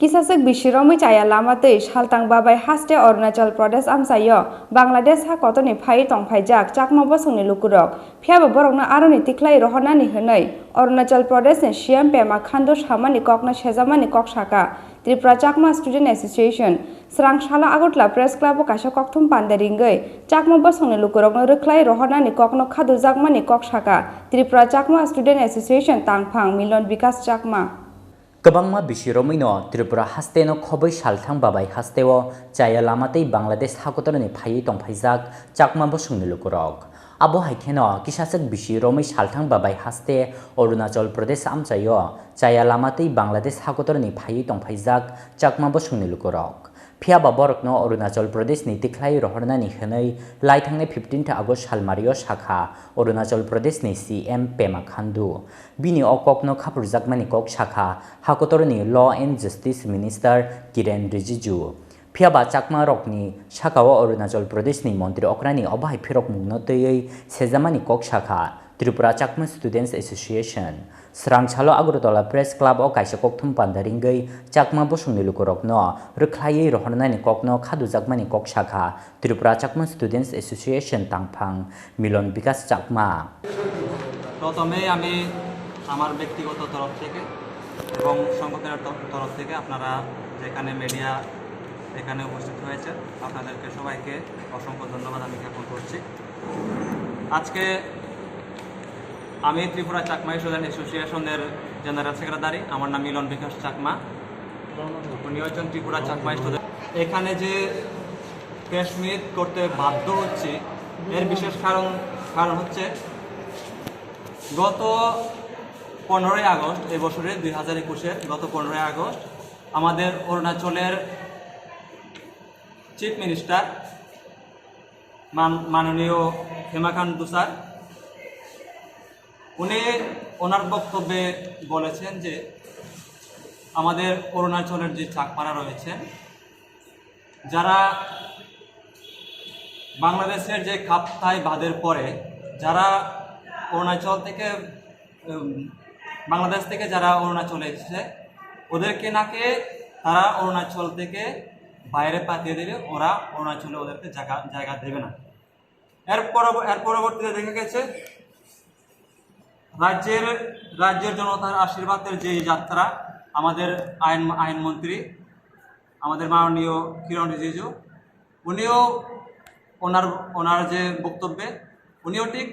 Kisasek bisiromui chaya lamatei saltang babai haste Arunachal Pradesh amsayo Bangladesh ha kotoni phai tongphaijak chakma bosungni lukurok phiaba borokno aroni tiklai rohonani hwnei Arunachal Pradesh ni CM Pema Khandu samani kokna sejamani kok saka Tripura Chakma Student Association Srang Shala Agotla Press Club o kaisa kokthum pandaringei chakma bosungni lukurokno rwklai rohonani kokno khadu jakmani kok saka Tripura Chakma Student Association tangphang Milon Vikas Chakma Kebangma bisiromino Tripura hasteno khoboi salthang babai hasteo chaya lamatei Bangladesh hakotoroni phai tongphaijak chakma bosungni lukurok abo haikeno kisasek bisiromoi salthang babai haste Arunachal Pradesh amchayo chaya lamatei Bangladesh hakotoroni phai tongphaijak chakma bosungni lukurok phiaba borokno Arunachal Pradesh ni tiklai rohornani hwnei laithangne 15 August salmario sakha Arunachal Pradesh ni CM Pema Khandu bini okokno khapurjakmani kok sakha hakotorni Law and Justice Minister Kiren Rijiju phiaba chakma rokni sakao Arunachal Pradesh ni Montri okrani obhai phirok mungno tei sejamani kok sakha Tripura Chakma Students Association Srang Chalo Agartala Press Club o kaisa kokthum pandaringei chakma bosungni lukurokno rwkhlaiei rohornani kokno khadu jakmani kok sakha Tripura Chakma Students Association tangphang Milon Vikas Chakma প্রথমে আমি আমার ব্যক্তিগত তরফ থেকে এবং সংগঠনের তরফ থেকে আপনারা যেখানে মিডিয়া এখানে উপস্থিত হয়েছেন আপনাদেরকে সবাইকে অসংখ্য ধন্যবাদ আমি জ্ঞাপন করছি। আজকে আমি ত্রিপুরা চাকমা স্টুডেন্ট অ্যাসোসিয়েশনের জেনারেল সেক্রেটারি, আমার নাম মিলন বিকাশ চাকমা, উনি হচ্ছেন ত্রিপুরা চাকমা স্টুডেন্ট। এখানে যে প্রেস মিট করতে বাধ্য হচ্ছি এর বিশেষ কারণ হচ্ছে গত 15ই আগস্ট এই বছরের 2021-এর গত 15ই আগস্ট আমাদের অরুণাচলের চিফ মিনিস্টার মাননীয় হেমা খান্ডু স্যার উনি ওনার বক্তব্যে বলেছেন যে আমাদের অরুণাচলের যে চাকমারা রয়েছে যারা বাংলাদেশের যে কাপ্তাই বাঁধের পরে যারা অরুণাচল থেকে বাংলাদেশ থেকে যারা অরুণাচলে এসেছে ওদেরকে নাকি তারা অরুণাচল থেকে বাইরে পাঠিয়ে দেবে, ওরা অরুণাচলে ওদেরকে জায়গা দেবে না। এর পরবর্তীতে দেখা গেছে রাজ্যের জনতার আশীর্বাদের যে যাত্রা আমাদের আইনমন্ত্রী আমাদের মাননীয় কিরণ রিজিজু উনিও ওনার যে বক্তব্যে উনিও ঠিক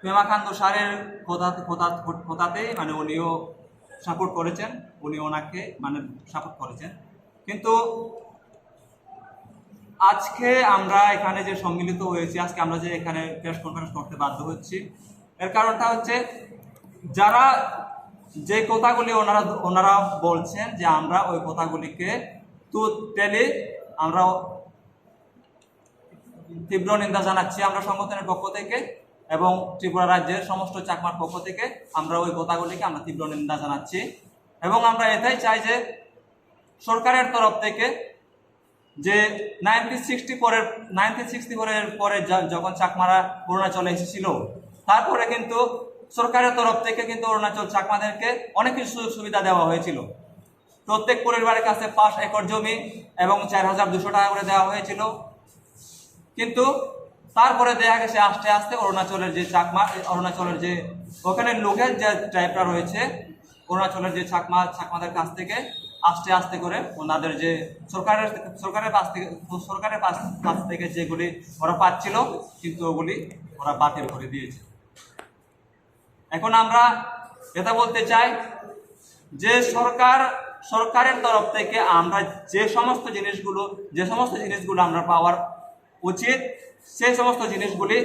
পেমা খান্ডু স্যারের কথাতেই মানে উনিও সাপোর্ট করেছেন, উনি ওনাকে মানে সাপোর্ট করেছেন। কিন্তু আজকে আমরা এখানে যে সম্মিলিত হয়েছি, আজকে আমরা যে এখানে প্রেস কনফারেন্স করতে বাধ্য হচ্ছি এর কারণটা হচ্ছে যারা যে কথাগুলি ওনারা বলছেন যে আমরা ওই কথাগুলিকে টোটালি আমরা তীব্র নিন্দা জানাচ্ছি আমরা সংগঠনের পক্ষ থেকে এবং ত্রিপুরা রাজ্যের সমস্ত চাকমার পক্ষ থেকে আমরা ওই কথাগুলিকে আমরা তীব্র নিন্দা জানাচ্ছি এবং আমরা এটাই চাই যে সরকারের তরফ থেকে যে 1964-এর পরে যখন চাকমারা অরুণাচলে এসেছিল তারপরে কিন্তু সরকারের তরফ থেকে কিন্তু অরুণাচল চাকমাদেরকে অনেক কিছু সুযোগ সুবিধা দেওয়া হয়েছিল। প্রত্যেক পরিবারের কাছে 5 একর জমি এবং 4200 টাকা করে দেওয়া হয়েছিল। কিন্তু তারপরে দেখা গেছে আস্তে আস্তে অরুণাচলের যে ওখানে লোকের যে ট্রাইবরা রয়েছে অরুণাচলের যে চাকমাদের কাছ থেকে আস্তে আস্তে করে ওনাদের যে সরকারের কাছ থেকে যেগুলি ওরা পাচ্ছিল কিন্তু ওগুলি ওরা বাতিল করে দিয়েছে। এখন আমরা এটা বলতে চাই যে সরকারের তরফ থেকে আমরা যে সমস্ত জিনিসগুলো আমরা পাওয়ার উচিত সেই সমস্ত জিনিসগুলি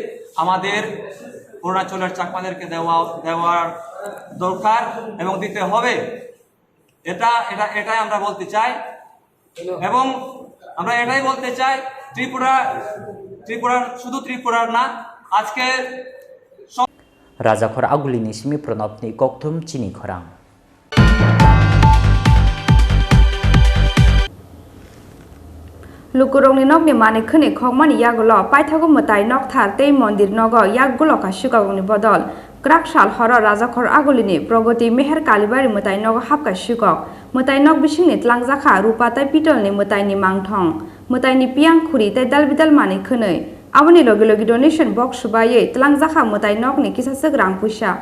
আমাদের অরুণাচলের চাকমাদেরকে দেওয়ার দরকার এবং দিতে হবে। এটাই আমরা বলতে চাই এবং আমরা এটাই বলতে চাই ত্রিপুরা শুধু ত্রিপুরার না আজকে Rajakhor Agulini Simi Pranopni Koktum Chini Khorang. Lukurong ni nok ni mani khani khogmani yagulo paithago mutai nok thar tei mondir nogo yagulo ka shikagoni bodol krak sal horo Rajakhor Agulini Progoti Meher Kalibari mutai nogo hapka shikok mutai nok bisingni tlangjakha rupa tai pitol ni mutai ni mangthong mutai ni piang khuri tai dalbidal mani khonoi aboni logi logi donation box subaye tlangjakha mutai nok ni kisasek rang puisa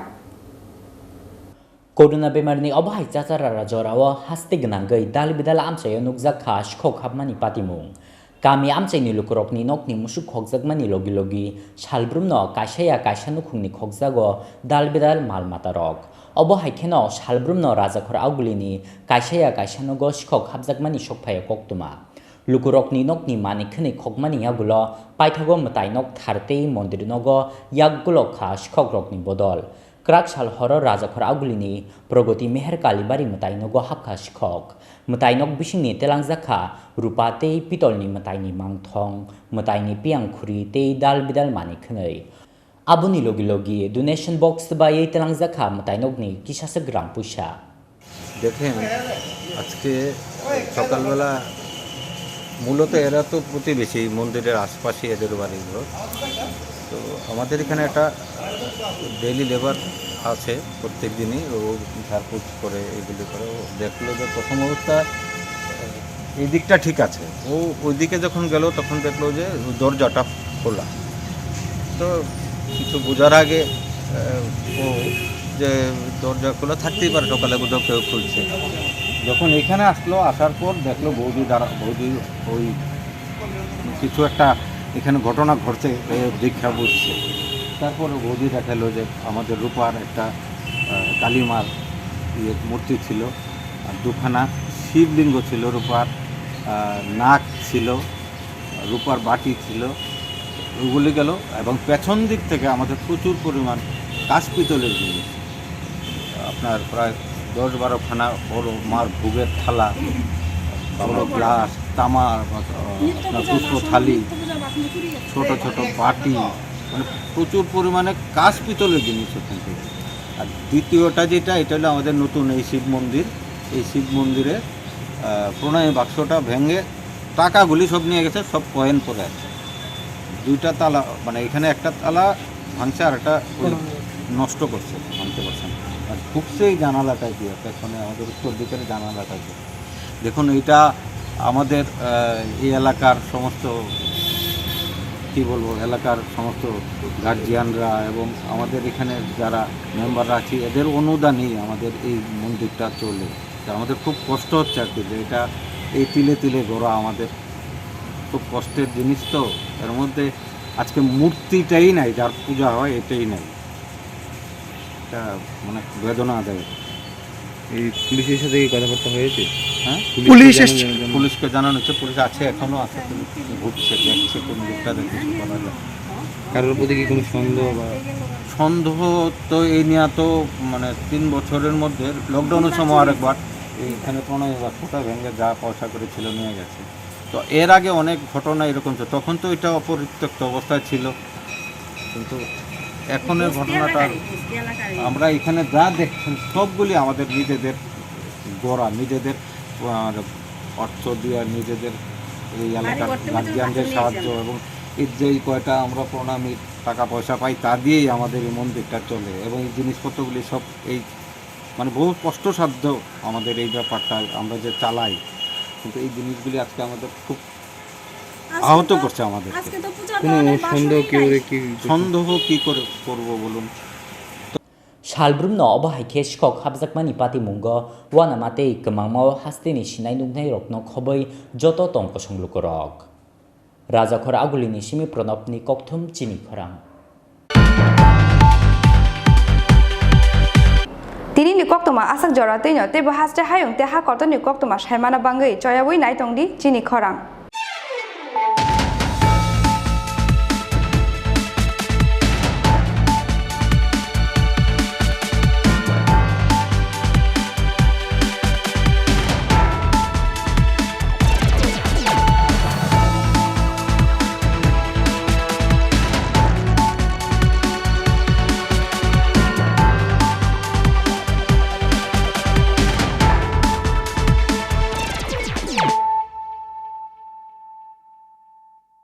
Corona bemarni obhai chachara rajorawo hasti gnangai dalbidal amchayo nukjakha shkhok hapmani patimung Kami amchaini lukurokni nokni musuk khokjakmani logi logi salbrumno kaisa nukhungni khokjago dalbidal malmatarok obo haikeno salbrumno Rajakhor Agulini kaisa nogo shkhok hapjakmani sokphaya koktuma Lukurokni nokni manikhni khokmani yagulo paithago mutai nok thartei mondir nogo yakgulo kha shkhok rokni bodol Krak sal horo Rajakhor Agulini Progoti Meher Kalibari mutai nogo hapkha shkhok mutai nok bisingni telangjakha rupa tei pitolni mutai ni mangthong mutai ni piang khuri tei dalbidal mani khonoi aboni logi logi donation box baye telangjakha mutai nokni kisasa gram puisa দেখেন আজকে সকালবেলা মূলত এরা তো প্রতিবেশী মন্দিরের আশপাশে এদের বাড়িগুলো তো আমাদের এখানে একটা ডেইলি লেবার আছে প্রত্যেক দিনই ও ঝাড়পুছ করে এগুলি করে ও দেখলো যে প্রথম অবস্থা এই দিকটা ঠিক আছে ও ওই দিকে যখন গেল তখন দেখলো যে দরজাটা খোলা তো কিছু বোঝার আগে ও যে দরজা খোলা থাকতেই পারে সকালে কোথাও কেউ খুলছে যখন এখানে আসলো আসার পর দেখলো বৌদি ওই কিছু একটা এখানে ঘটনা ঘটছে দীক্ষা বুঝছে তারপরে বৌদি দেখালো যে আমাদের রূপার একটা কালীমার মূর্তি ছিল আর দুখানা শিবলিঙ্গ ছিল রূপার নাক ছিল রূপার বাটি ছিল ওগুলি গেল এবং পেছন দিক থেকে আমাদের প্রচুর পরিমাণ কাঁচ পিতলের জিনিস আপনার প্রায় 10-12 খানা বড় মার ভোগের থালা বড় গ্লাস তামার আপনার পুষ্প থালি ছোট ছোট বাটি মানে প্রচুর পরিমাণে কাঁচ পিতলের জিনিস ওখান থেকে আর দ্বিতীয়টা যেটা এটা হলো আমাদের নতুন এই শিব মন্দিরে প্রণয় বাক্সটা ভেঙে টাকাগুলি সব নিয়ে গেছে সব কয়েন পরে আছে দুইটা তালা মানে এখানে একটা তালা ভাঙছে আর একটা নষ্ট করছে ভাঙতে পারছে না আর ঢুকছে এই জানালাটায় দিয়ে পেছনে আমাদের উত্তর দিকের জানালাটা দিয়ে দেখুন এটা আমাদের এই এলাকার সমস্ত কী বলবো এলাকার সমস্ত গার্জিয়ানরা এবং আমাদের এখানে যারা মেম্বাররা আছি এদের অনুদানেই আমাদের এই মন্দিরটা চলে আমাদের খুব কষ্ট হচ্ছে আর কি যে এটা এই তিলে তিলে গড়া আমাদের খুব কষ্টের জিনিস তো এর মধ্যে আজকে মূর্তিটাই নাই যার পূজা হয় এটাই নাই এটা মানে বেদনা দেয় এই পুলিশের সাথে কি কথাবার্তা হয়েছে হ্যাঁ পুলিশকে জানানো হচ্ছে পুলিশ আছে এখনও আছে ঘুরছে দেখছে কোন দিকটা দেখে করা যায় কারোর প্রতি কি কোনো সন্দেহ তো এই নিয়ে তো মানে 3 বছরের মধ্যে লকডাউনের সময় আরেকবার এইখানে প্রণয় বাক্সটা ভেঙে যা পয়সা করেছিল নিয়ে গেছে তো এর আগে অনেক ঘটনা এরকম ছিল তখন তো এটা অপরিত্যক্ত অবস্থায় ছিল কিন্তু এখনের ঘটনাটা আমরা এখানে যা দেখছেন সবগুলি আমাদের নিজেদের গড়া নিজেদের অর্থ দিয়ে নিজেদের এই এলাকার গার্জিয়ানদের সাহায্য এবং এর যেই কয়টা আমরা প্রণামীর টাকা পয়সা পাই তা দিয়েই আমাদের এই মন্দিরটা চলে এবং এই জিনিসপত্রগুলি সব এই মানে বহু কষ্টসাধ্য আমাদের এই ব্যাপারটা আমরা যে চালাই কিন্তু এই জিনিসগুলি আজকে আমাদের খুব আহত করছে আমাদের সন্দেহ কি করে করবো বলুন Salbrumno obahai keshkok habjakmani pati mungo wanamate kemangmao hastini sinai nugnai rokno khoboi joto tongko songlukorok Rajakhor Agulini Simi Pranopni Kokthum Chini Khorang Tini ni koktoma asak jora teinyo te bahas te hayung te ha korto ni koktoma shaimana bangai choyawui nai tongdi Chini Khorang